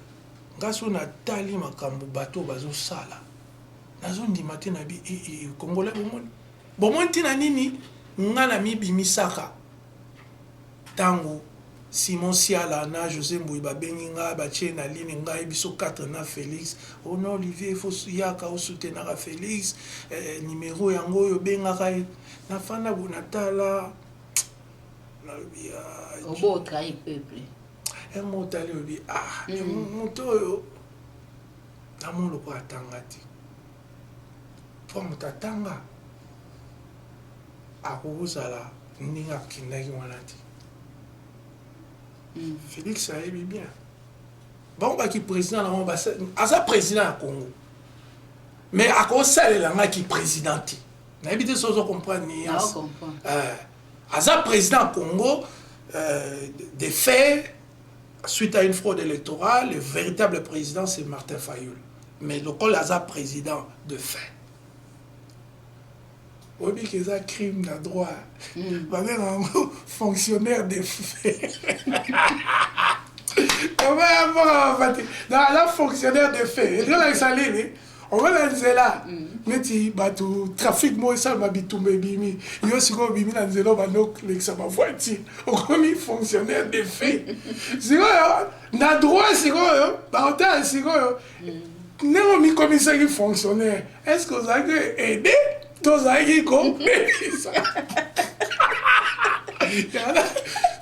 ngaso na tali makambo bato bazo sala. Nazo ndima te na bi Congolais bomoni. Bomoni tina nini ngana mi bimisaka. Tango Simon Siala na José Mbouiba Beninga batie na ligne ngai biso 4 na Félix. Oh non Olivier faut yaka o soutenir à Félix numéro yango yo bengaka na fana bonatala na bia. Obo trahi peuple. Un mot allé au bi ah moto na mon loko atanga ti. Pour mutatanga akozala ninga kindaki wana ti. Félix a aimé bien. Bon, bah, qui président, asa président à Congo. Mais à cause ça, il y a qui président. N'habitez pas à comprendre. Asa président à Congo, des faits, suite à une fraude électorale, le véritable président, c'est Martin Fayoul. Mais le col asa président de fait. Oui, mais c'est un crime de droit. Un fonctionnaire de fait. Comment un fonctionnaire de fait. On va lancer là. Mais tu as trafic, moi, ça m'a dit tout le bimi. Il y a aussi un bimi dans le zélo, ça m'a voiture. On a mis fonctionnaire de fait. C'est quoi, dans le droit, c'est quoi, c'est quoi, nous avons mis commissaire fonctionnaire. Est-ce que vous avez aidé? Tous aïe compris ça.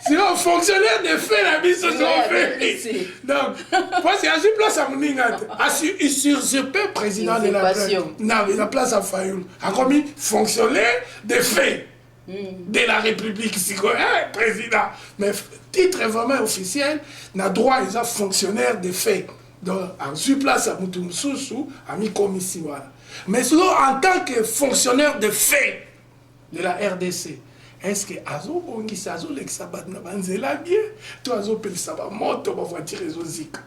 C'est un fonctionnaire de fait la mise sur fait. Donc, parce qu'il y a une place à Moningat. Il surpe président de la place. Non, la place à Fayoul. A commis fonctionnaire de fait de la République. C'est quoi, président. Mais titre vraiment officiel, n'a droit à fonctionnaire de fait. Donc, en sur place à Moutoumsoussou, à mi commission. Mais sinon, en tant que fonctionnaire de fait de la RDC, est-ce que Azo Bongisa, Azo Lexabat Nabanzela bien, toi Azo Pelsaba moto, ma voiture et Zozika?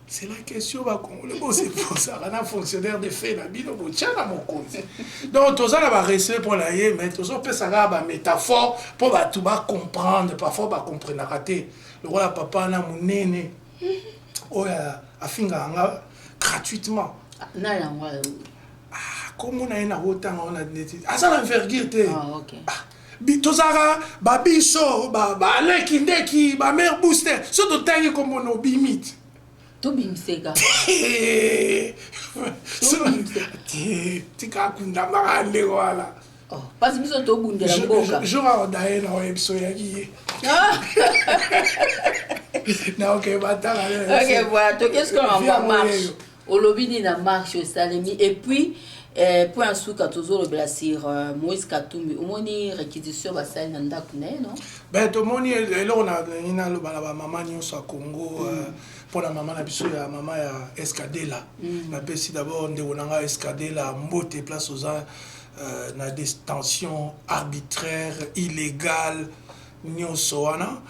C'est la question, c'est pour ça, on a fonctionnaire de fait, la bino, tchana mon compte. Donc, tout ça, on va rester pour la yé, mais tout ça, on peut savoir la métaphore pour tout comprendre, parfois, on comprendre la raté. Le roi, papa, on a mon néné, on a fait gratuitement. Comme on a une autant on a dit ah ça l'envergure te tozara babiso ba lekindeki ba mère booster surtout tangi comme on obimite tout bimsega tika kunda marande wala parce que nous to bundela mboka je va daer na episode yaki na ok batala ok voilà donc qu'est-ce qu'on va marche au lobby ni na marche au salemi et puis pour un sou katozo le blasir Moïse Katumbi au moni réquisition basal na ndakune non ben to moni elo na ina lo bala ba mama nyonso a Congo pour la maman na biso ya mama ya Escadela na pesi d'abord ndeko nanga Escadela mbote place aux na détention arbitraire illégale nyonso wana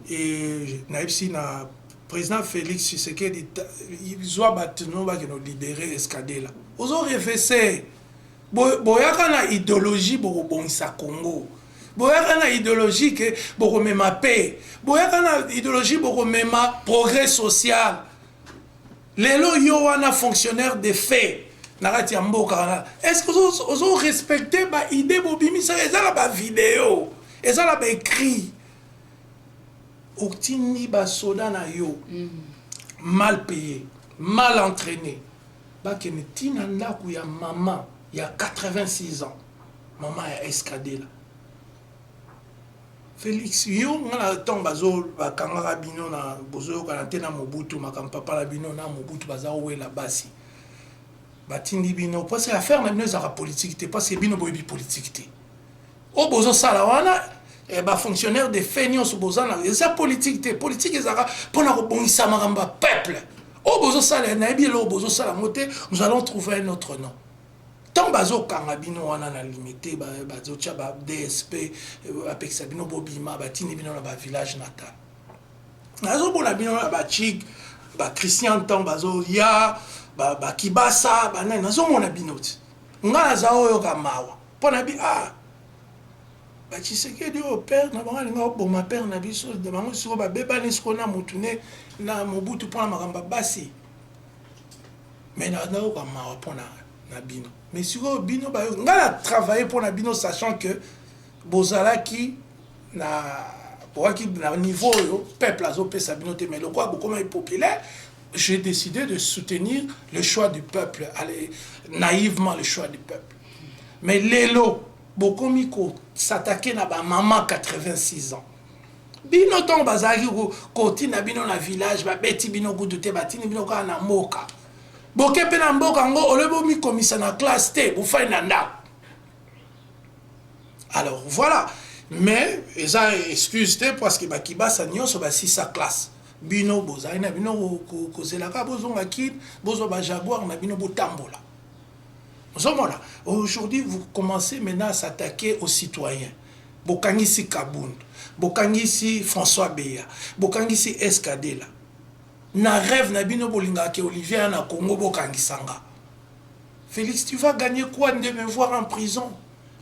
et na ipsi na président Félix Tshisekedi il doit battre ba que libérer Escadela. Vous aurez fait ça. Boyaka na idéologie pour bonisa Congo. Boyaka na idéologie que pour même paix. Boyaka na idéologie pour même progrès social. Lelo yo wana fonctionnaire de fait. Narati mboka. Est-ce que vous avez respecté ba idée bobimi ça ezala ba vidéo, ezala ba écrit. Oktini ba soda na yo mal payé, mal entraîné. Bakene tina ndaku ya maman ya 86 ans. Maman ya Escadela. Félix yo ngala ton bazo bakanga bino na bozo karantena Mobutu makam papa la bino na Mobutu baza wela basi. Batindi bino parce que affaire na bino za politique te parce que bino boyebi politique te. O bozo sala wana et bah fonctionnaire de feignants sous bozana ça politique ezaka pour na robongisa maramba peuple au bozo sala na bien le bozo sala moté nous allons trouver un autre nom tant bazo kangabino wana na limité bazo tia ba DSP apekisa bino bobima batini bino na ba village natal nazo bona bino na ba chic ba Christian tant bazo ya ba kibasa ba nani nazo mona bino ti ngala za oyo kamawa pona bi ba Tshisekedi au père na bango linga oboma père na biso de bango siko ba bebani siko na mutune na Mobutu pona makamba basi mais na o kamawa pona na bino mais siko bino ba ngala travailler pona bino sachant que bozalaki na niveau yo peuple azo pesa bino te mais le quoi beaucoup est populaire. J'ai décidé de soutenir le choix du peuple, allez, naïvement le choix du peuple. Mais Lelo, beaucoup miko s'attaquer na ba maman 86 ans. Bino ton bazaki koti na bino na village ba beti bino gudute batini bino ka na moka. Boke pe na mboka ngo olebo mi komisa na classe T, bu fay na nda. Alors voilà, mais eza excuse-te parce que ba kibasa nyonso ba si sa classe. Bino bozali na bino kozelaka bozonga kid bozo ba jaguar na bino botambola. Aujourd'hui vous commencez maintenant à s'attaquer aux citoyens. Bokangisi Kabund, bokangisi François Beya, bokangisi Escadela. Na rêve na bino bolinga ke Olivier na Congo bokangisanga. Félix, tu vas gagner quoi de me voir en prison?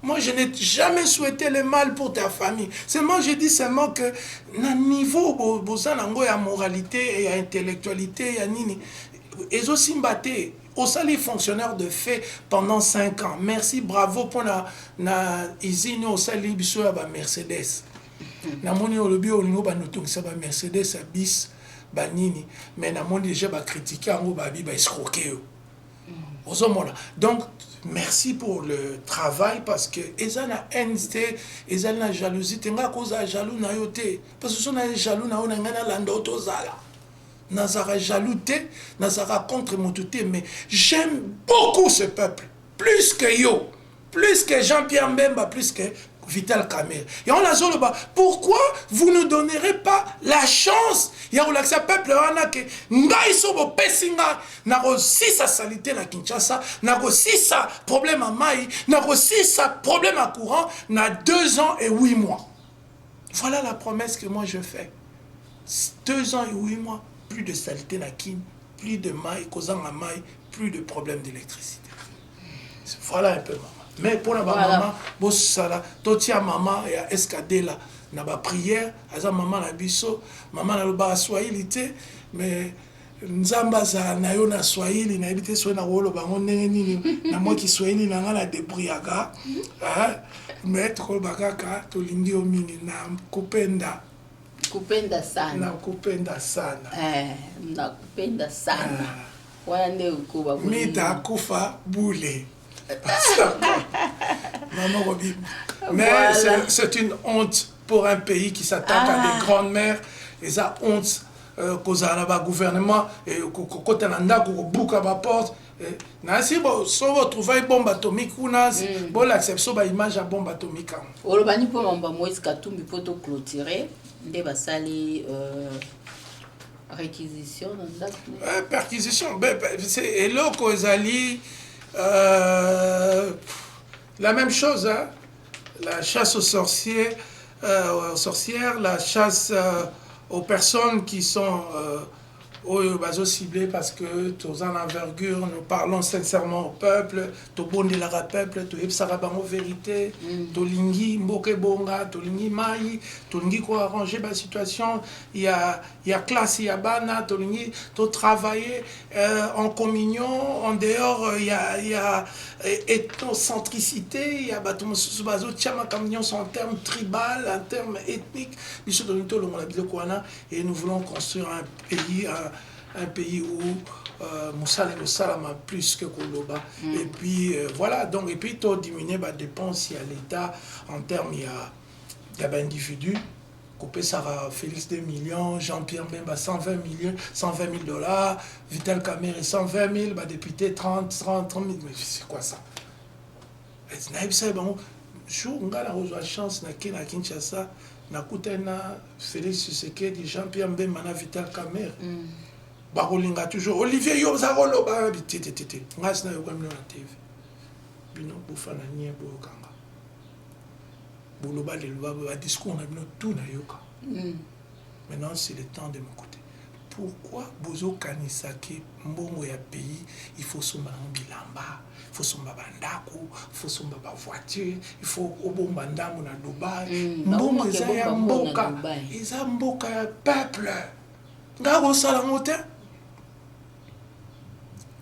Moi, je n'ai jamais souhaité le mal pour ta famille. Seulement, je dis seulement que, na niveau, il y a moralité, il y a intellectualité, il y a nini. Et aussi, au salaire fonctionnaire de fait pendant 5 ans. Merci, bravo pour la usine au salaire biso ya ba Mercedes. Na moni au lobby au lingo ba notunga ba Mercedes a bis ba nini. Mais na moni déjà ba critiquer ngo ba bi ba escroquer. Donc, merci pour le travail parce que ils ont la haine, ils ont la jalousie. Ils ont la jaloux na yote parce que si on a jaloux na on a ngana lando tozala. Nazara jalouté, nazara contre mon touté, mais j'aime beaucoup ce peuple plus que yo, plus que Jean-Pierre Mbemba, plus que Vital Kamerhe. Et on a dit, pourquoi vous ne donnerez pas la chance? Il y a un peuple qui n'a aussi sa salité na Kinshasa, n'a aussi sa problème à Maï, n'a aussi sa problème à courant, n'a 2 ans et 8 mois. Voilà la promesse que moi je fais. 2 ans et 8 mois, plus de saleté na Kin, plus de Maï, causant à Maï, plus de problèmes d'électricité. Voilà un peu, maman. Mais pour la maman, bossala, totia maman et à escadela, na ba prière, aza maman na biso, maman na loba Swahili te, mais nzamba za na yo na Swahili na ebite so na wolo bango ndenge nini na moi ki Swahili na nga na débrouillaka, mais to bakaka to lingi o mingi na kupenda. Kupenda sana. Na kupenda sana. Na kupenda sana. Wana nde ukuba bule. Mita kufa bule. Mais voilà. C'est une honte pour un pays qui s'attaque à des grandes mères. Et ça honte cause à la gouvernement et quand on a bouca ma porte. Nasi bo so vous trouvez bombe atomique ou nas bon l'acception ba image à bombe atomique. Olobani po mamba Moïse Katumbi poto clôturer nde basali réquisition perquisition c'est là kozali la même chose, hein? La chasse aux sorcières, la chasse aux personnes qui sont ciblées parce que tous en envergure, nous parlons sincèrement au peuple, tout bon de la peuple, tout ebsarabango vérité, tout lingi mboke bonga, tout lingi mai, tout lingi quoi arranger la situation, il y a classe, il y a bana, tout lingi tout travailler en communion, en dehors il y a ethnocentricité, il y a bateau bazo tchama communion en termes tribal, en termes ethniques, et nous voulons construire un pays où Moussala et Salama plus que Koloba. Et puis voilà, donc, et puis tu diminuer les dépenses à l'État en termes, il y a des individus, coupé Sarah Félix 2 millions, Jean-Pierre Mbemba 120 millions, 120 000 $, Vital Kamerhe 120 000, député 30 000, mais c'est quoi ça? Je la chance na Kinshasa, na kutena Félix Tshisekedi, Jean-Pierre Mbemba na Vital Kamerhe. Barolinga toujours Olivier Yobzarolo ba tete ngasna yo kwa na TV. bino bofana nie boyokanga boloba le discours na bino tout na yoka. Maintenant c'est le temps de m'écouter. Pourquoi bozo kanisaki mbongo ya pays il faut somba bilamba, il faut somba bandako, il faut somba ba voiture, il faut obomba ndamu na Dubai. Mbongo eza ya mboka, eza mboka ya peuple. Ngako sala ngote.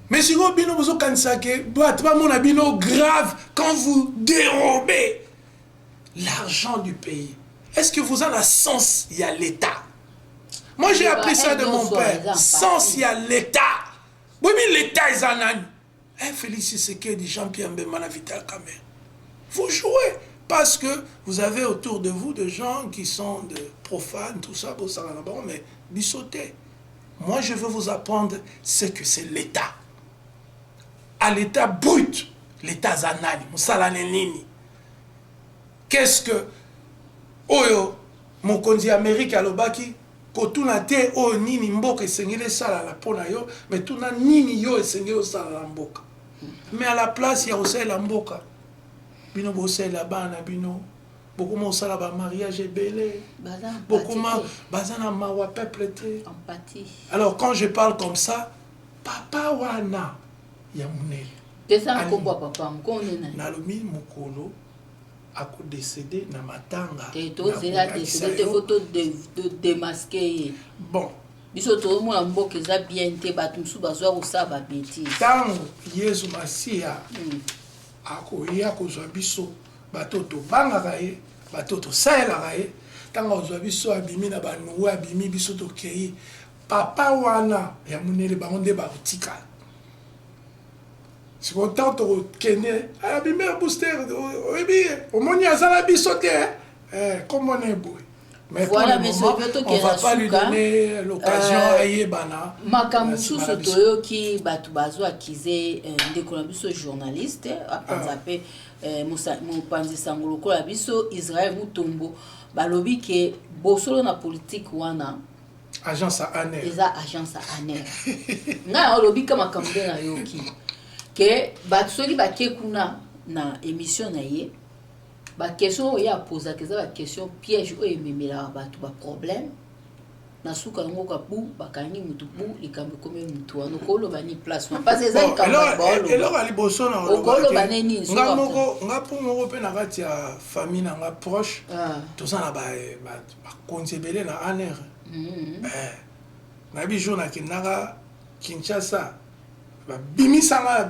Mais si vous bino bozo kanisaki, doit pas mon abino grave quand vous dérobez l'argent du pays. Est-ce que vous avez la sens il y a l'État? Moi, j'ai appris ça de mon père. Sans il y a l'État. Oui, mais l'État est un âne. Félix Tshisekedi, Jean-Pierre Mbemba, Vital Kamerhe. Vous jouez. Parce que vous avez autour de vous des gens qui sont de profanes, tout ça, mais bissoté. Moi, je veux vous apprendre ce que c'est l'État. À l'État brut, l'État zanani, Moussalanenini. Qu'est-ce que Oyo, mon conduit Amérique à l'Obaki? Kotuna te o nini mboka esengeli sala la pona yo mais tuna nini yo esengeli sala la mboka mais à la place ya osala la mboka bino bosala bana bino bokuma osala ba mariage belé bokuma bazana mawa peuple te empathie. Alors quand je parle comme ça papa wana ya munele pesa nkombo papa mkonena na lomi mukolo ako décédé na matanga des photos de démasqué. Bon biso to mo mboka za bien te batumsu bazwa usaba bêtise tango Yesu Masia ako ya kozwa biso batoto bangaka ye batoto saelaka ye tango ozwa biso abimi na banuwa abimi biso tokei papa wana ya munele bango nde bakotikala. Si on tente de kenner, abîmer booster, au moins il y a ça la bisoté, comme on est beau. Mais voilà, pour le moment, on ne va pas lui donner l'occasion à Yébana. Makamusu Sotoyo qui batubazo accusé de Columbus journaliste, après mon panzi sangoloko la biso Israël Mutombo, balobi ke bosolo na politique wana. Agence à ANER. Eza agence à ANER. Na olobi kama kambe na yoki. Que batsoki bakekuna na émission na ye ba question ya poser que ça ba question piège o ememela batu ba problème na suka ngo ka bu bakangi mutu bu likambe comme mutu wana kolo bani place pas c'est ça ikamba bolo alors ali bosona okolo baneni ngapo moko pe na kati ya famille na nga proche tout ça na ba konsebele na ANER na bi journal kinaka Kinshasa bimisanga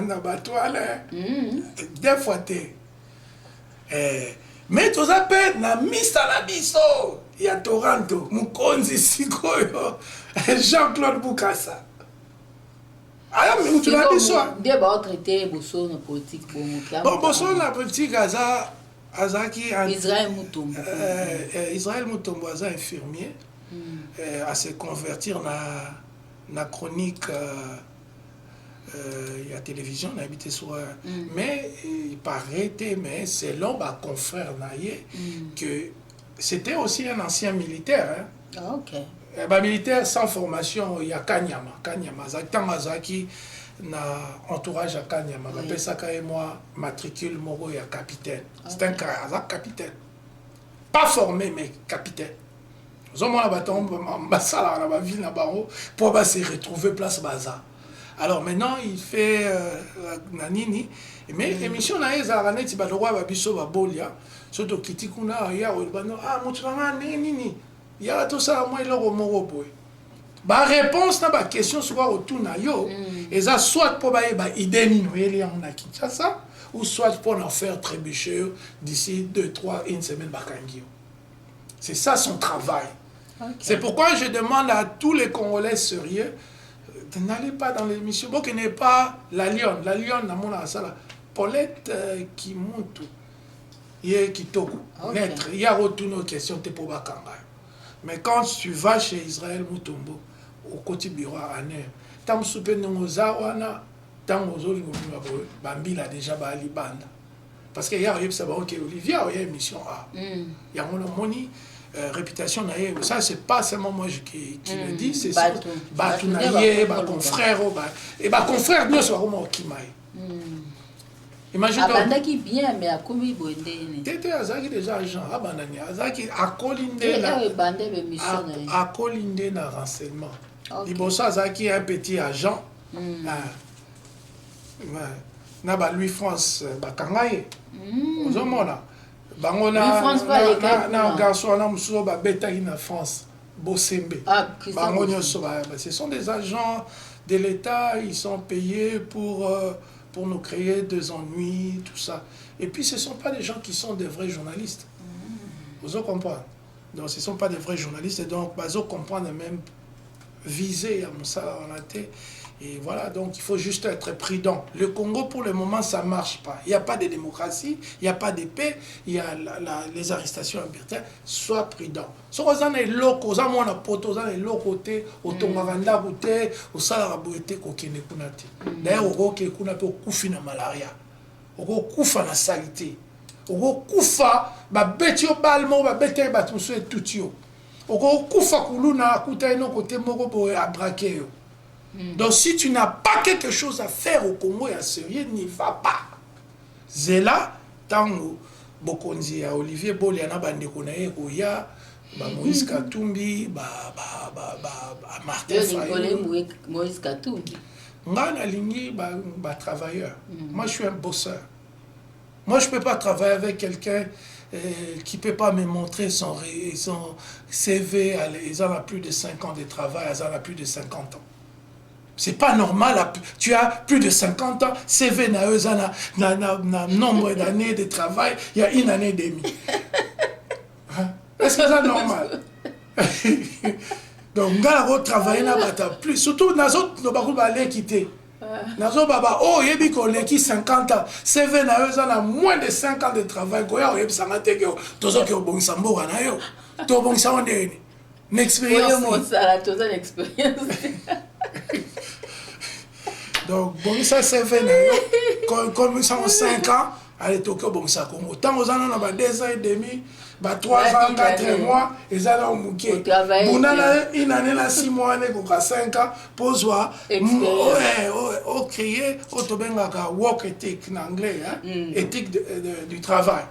na batwale des fois te mais tout ça pe na misa na biso ya Toronto mukonzi sikoyo Jean-Claude Bukasa aya mais tu l'as biso bien ba traiter boso na politique bon boso na politique azaki Israël Mutombo Israël Mutombo aza infirmier à se convertir na chronique il y a télévision, on a habité sur mais il paraît, mais selon ma confrère Naye, que c'était aussi un ancien militaire. Hein. Ah, ok. Militaire sans formation, il y a Kanyama. Kanyama, Zaki, na entourage à Kanyama. Oui. Saka et moi, matricule Moro, il y a capitaine. Okay. C'est un capitaine. Pas formé, mais capitaine. Nous avons un bâton, ma ville, pour se retrouver place Baza. Alors maintenant, il fait Nanini, mais l'émission na ezara neti ba roi ba biso ba bolia, soto kitikuna ya olbano mutulanga nini. Ya to ça moi le moro boy. Ba réponse na ba question soit autour na yo, eza soit pour ba idée ni noeli en na Kinshasa ou soit pour en faire trébucher d'ici 2-3 une semaine bakangio. C'est ça son travail. Okay. C'est pourquoi je demande à tous les Congolais sérieux n'allez pas dans l'émission. Bon, qui n'est pas la lionne. La lionne, na mona sala. Paulette qui monte. Yé qui toku. Naître. Il y a retourné aux questions de pour bakanga. Mais quand tu vas chez Israël Mutombo, au côté bureau à ANER, tam soupe n'oza wana, tam ozo lingomi bambi la déjà bali banda. Parce qu'il y a ça va ok Olivier, il y a émission A. Il y a mon moni. Réputation naïe, ça c'est pas seulement moi qui le dis, c'est ça. Batu naïe, ba confrère, et ba confrère nous sommes au Kimaï. Imagine abandaki bien mais akomi boende Tete azaki déjà agent abandani azaki akolinde na akolinde na renseignement liboso azaki un petit agent na ba Louis France bakanga ye ozomona bango na garçon na mususu babetaki na France Bosembe bango nyonso ce sont des agents de l'État, ils sont payés pour nous créer des ennuis, tout ça. Et puis, ce ne sont pas des gens qui sont des vrais journalistes. Vous comprenez? Donc, ce ne sont pas des vrais journalistes. Et donc, vous comprenez même viser à Moussa en tête. Et voilà, donc il faut juste être prudent. Le Congo, pour le moment, ça ne marche pas. Il n'y a pas de démocratie, il n'y a pas de paix, il y a les arrestations arbitraires. Sois prudent. Si vous avez des locaux, vous avez des potes, vous avez des locaux, vous avez des locaux, vous avez des locaux. D'ailleurs, vous avez des locaux qui ont malaria, vous avez des locaux qui saleté, vous avez des locaux qui ont balmo, vous avez des locaux qui ont tout. Vous avez des locaux qui ont braqué. Donc si tu n'as pas quelque chose à faire au Congo et à Sérieux, n'y va pas. C'est là, tant Bokonzi à Olivier Boliana Bandekonaye Koya, Moïse Katumbi, Martin Fayou. Moïse Katumbi. Ngana Lingi, travailleur. Moi je suis un bosseur. Moi je ne peux pas travailler avec quelqu'un qui ne peut pas me montrer son CV. Ils ont plus de 5 ans de travail, ils ont plus de 50 ans. C'est pas normal, tu as plus de 50 ans, CV na nombre d'années de travail, il y a 1 année et demie. Est-ce que c'est normal? Donc, on va travailler plus. Surtout, dans les autres, on va aller quitter. Dans les autres, oh, il y a 50 ans, CV na moins de 5 ans de travail, il y a 50 ans, une expérience. Donc, bon, ça c'est fait. Comme ça, en 5 ans, allez, Tokyo, bon, ça, Congo. Tant aux années, on a 2 ans et demi, 3 ans, 4 mois, et ça, on mouquet. On a une année, 6 mois, 5 ans, pour voir, on crier, on te benga work ethic en anglais, éthique du travail.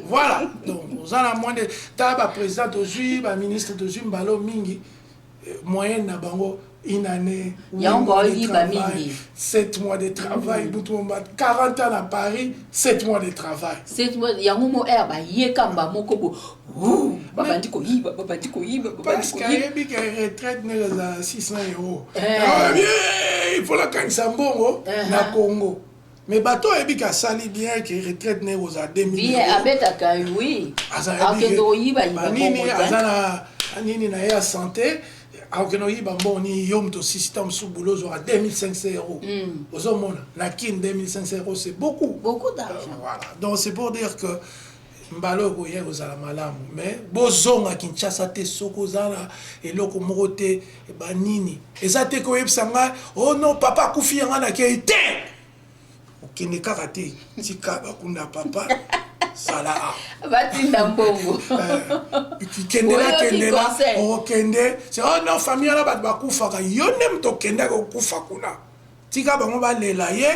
Voilà. Donc, on a moins de. Taba président de Zui, ministre de Zui, Mbalo Mingi, moyenne na bango. 1 année, 8 mois de travail, 7 mois de travail, 40 ans à Paris, 7 mois de travail. 7 mois, il y a un moment parce qu'il y a une retraite de 600 €. Il faut la Kansambongo, na Congo. Mais bateau est bien sali bien que retraite ne aux a 2000 €. Bien, abeta oui. Anini na ya santé. Alors que nous avons système sous boulot, 2500 €. Aux hommes, la kin 2500 €, c'est beaucoup. Beaucoup d'argent. Voilà. Donc c'est pour dire que Mbalo Goye aux Alamalam, mais Bozonga Kinshasa te Sokozala et Loko Morote Banini. Et ça te koyeb sanga, oh non, papa Koufi Yangana qui est ok, ne karaté, tika bakunda papa. Sala. Batinda mbongo. Kendela, oh kende. C'est oh non famille là ba kufa ka yonem to kenda ko kufa kuna. Tika bango ba lela ye,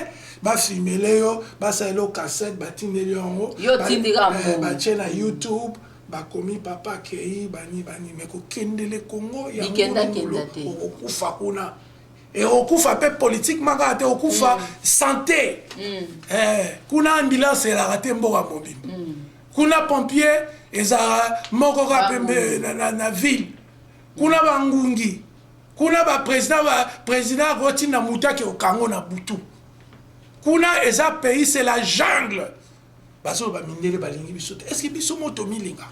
ba filmer yo, ba sa lo cassette, ba tindeli yo. Yo tindira mbongo. Ba chena YouTube, ba komi papa kei bani mais ko kendele Congo ya kenda te. Ko kufa kuna. Et au coup, fait politiquement, au coup, santé. Kuna ambulance, elle a raté un bon mobile. Kuna pompier, ils ont moko rapembe na ville. Kuna bangungi. Kuna ba président roti na muta ke au Congo na butu. Kuna eza pays, c'est la jungle. Baso ba minele balingi biso. Est-ce que biso moto milinga?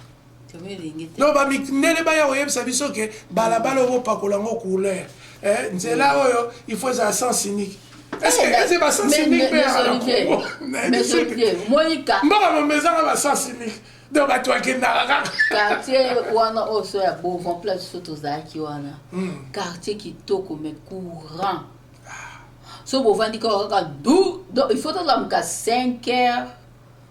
Non, ba minele ba ya oyeb sa biso ke balabala ro pakolango couleur. Nzela oyo il faut ça sans cynique. Est-ce que c'est pas sans cynique mais Moïka mbaka maison ba sans cynique donc ba toi qui na quartier wana oso ya bon place photos zaki wana quartier qui toko mais courant so bo vandi ko ka do il faut attendre ka 5 heures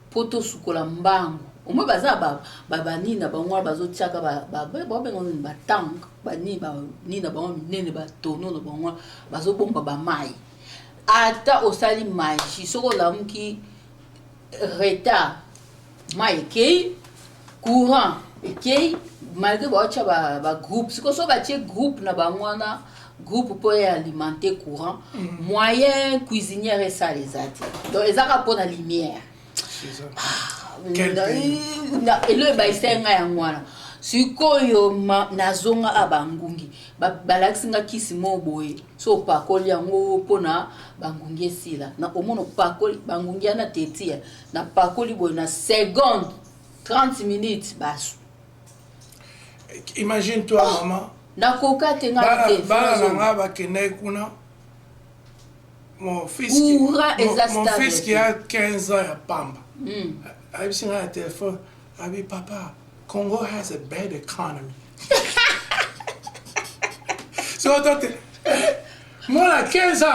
poto sukola mbango omwe baza babani na bangwa bazotiaka babengo ba tank bani na bango minene ba tono na bango bazobomba ba mai ata osali maji soko lamuki retard ma ekei courant ekei malgré baotia bagroupe sikoyo so batie groupe na bango wana groupe mpo alimenter courant moyen cuisinière esala eza te donc ezaka mpo na lumière elo ebaisa ngai yango wana sikoyo nazonga abangungi balakisi nga kisi mo boye so opakoli yango mpona bangungi esila na omona opakoli bangungi yana tetia na pakoli boye na seconde 30 minutes basu. Imagine toi maman nakoka te nga te bana nga bakende kuna mon fils qui a 15 ans ya pamba ayebisi nga na téléphone abi papa Congo has a bad economy. So moi à 15 ans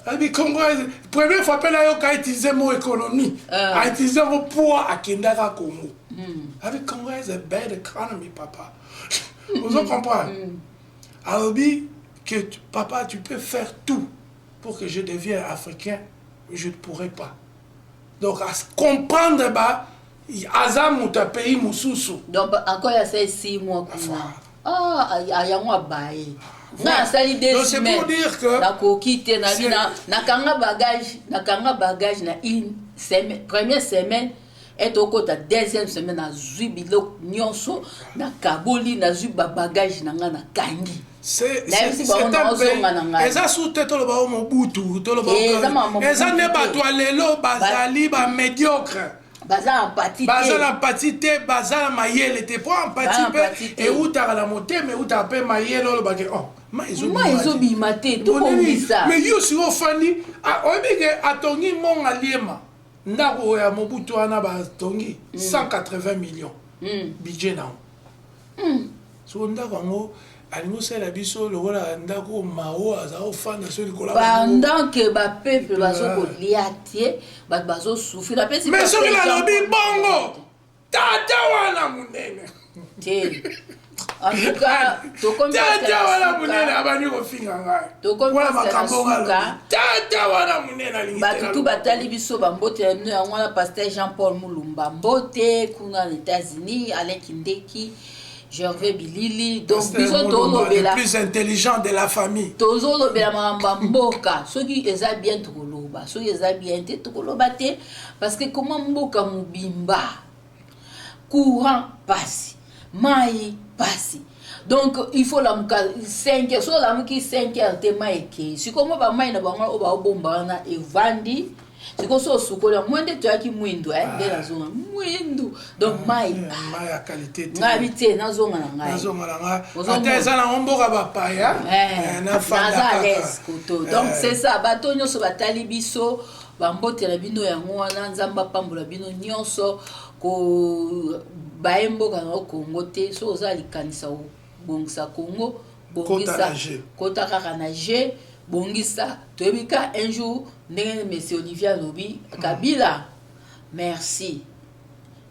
abi Congo première fois pela yo ka utiliser mot économie a utiliser mot poids à kendaka Congo. Abi Congo has a bad economy papa. Vous comprenez? Abi que papa tu peux faire tout pour que je devienne africain, mais je ne pourrai pas. Donc à comprendre bah Azam ou ta pays mususu. Donc encore il y a 6 mois kuna. Ah yango abaye. Na sali 2 semaines. Donc c'est pour dire que na kokite na kanga bagage na une semaine première semaine et au côté deuxième semaine na zui biloko nyonso na kaboli na zui bagage na nga na kangi. C'est eza sute to loba mobutu to loba eza ne bato lelo bazali ba médiocre. Baza empathie te baza mayele te po empathie pe e utaka la motema e utaka pe mayele lo ba ke oh ma ezobima te to kombisa mais yo si ofandi oyebike atongi monga liema ndako ya mobutu wana batongi 180 millions budget na so ndako yango alingo sala biso lokola ndako mao aza ofanda so likola pendant que ba peuple bazo kolia tie bazo souffrir pesi mais soki la lobi bongo tata wana munene te en tout cas to comme tata wana munene abani ko finga ngai to comme tata wana munene alingi batutu batali biso bambote ya no yango na pasteur Jean-Paul Mulumba mbote kuna aux États-Unis Alain Kindeki Gervais Bilili, donc le plus intelligent de la famille. Tozo lobela mamba mboka, soki eza bien tokoloba, soki eza bien te tokoloba te parce que comment mboka mubimba courant passe, mai passe. Donc il faut la muka 5 heures, so la muki 5 heures te mai ke. Si comme ba mai na bango ba bomba na evandi siko so sukola mwende to yaki mwindo de la zone mwindo donc mai à qualité ngabi te na zonga na ngai nazonga na nga ateza na mboka bapaya na fanda koto donc c'est ça bato nyonso batali biso bambotela bino yango wana nzamba pambola bino nyonso ko baemboka na Congo te so oza likanisa bongisa Congo bongisa kota kaka na je bongisa toyebika un jour ndenge monsieur Olivier Lobi Kabila merci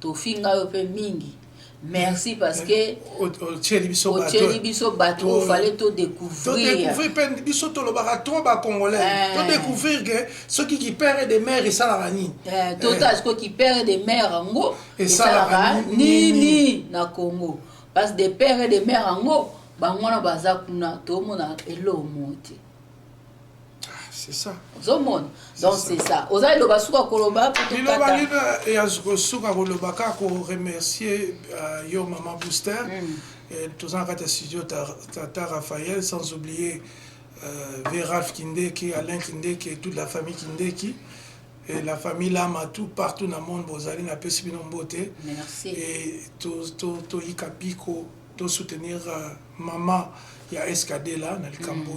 tofinga yo pe mingi merci parce que au biso bateau fallait to découvrir biso to lobaka trop ba congolais to découvrir que ceux qui perdent des mères et salarani total ce qui perd des mères ngo et salarani ni na Congo parce des pères et des mères ngo bangona baza kuna to mona elo monte. C'est ça. Donc c'est ça. Oza le basuka koloba pour tout kata. Il y a suka koloba ka ko remercier yo maman Booster et tous en kata studio Tata Raphaël sans oublier Véralf Kindeki, Alain Kindeki et toute la famille Kindeki et la famille Lamatou partout dans le monde bozali na pesi bino mbote. Merci. Et to ikapiko to soutenir maman ya SKD là na likambo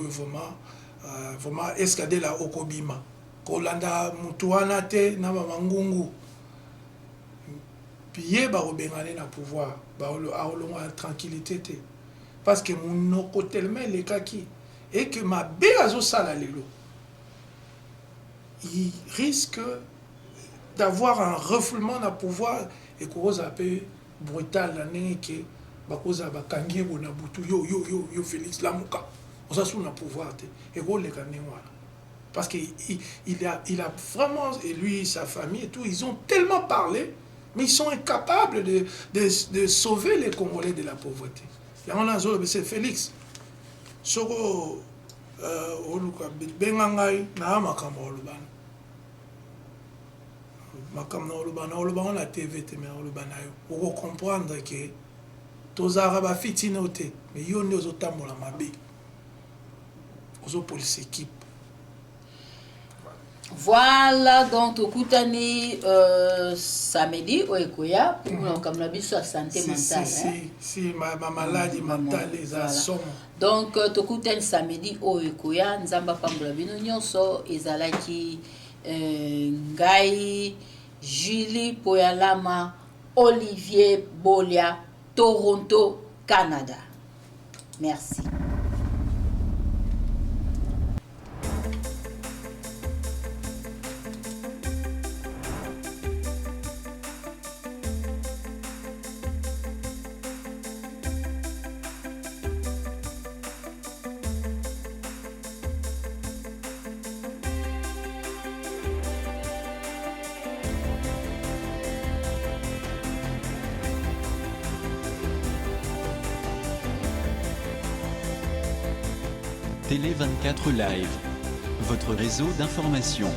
vraiment escadé la okobima kolanda mutuana te na mamangungu piye ba robengane na pouvoir ba aolonga tranquillité te parce que monoko tellement les kaki et que ma beazo sala lelo il risque d'avoir un refoulement na pouvoir et cause un peu brutal la neke ba cause ba kangi bona butu yo Félix Lamuka on a sous le pouvoir et on les gagne voilà Parce qu'il a vraiment, et lui, sa famille et tout, ils ont tellement parlé, mais ils sont incapables de sauver les Congolais de la pauvreté. Il y a un autre, c'est Félix. Soko, Bengangai, Nahamakam Oluban. Makam Oluban, Oluban, la TV, mais Oluban, pour comprendre que tous les Arabes fitinoté, mais ils ont des autres mots la mabe. Aux autres police équipe. Voilà, donc tokutani samedi au Ekoya pour comme la biso à santé mentale. Si ma maladie mentale les assomme. Donc tokutani samedi au Ekoya nzamba pambola bino nyonso ezalaki ngai Julie Poyalama, Olivier Bolia, Toronto, Canada. Merci. Télé 24 Live, votre réseau d'information.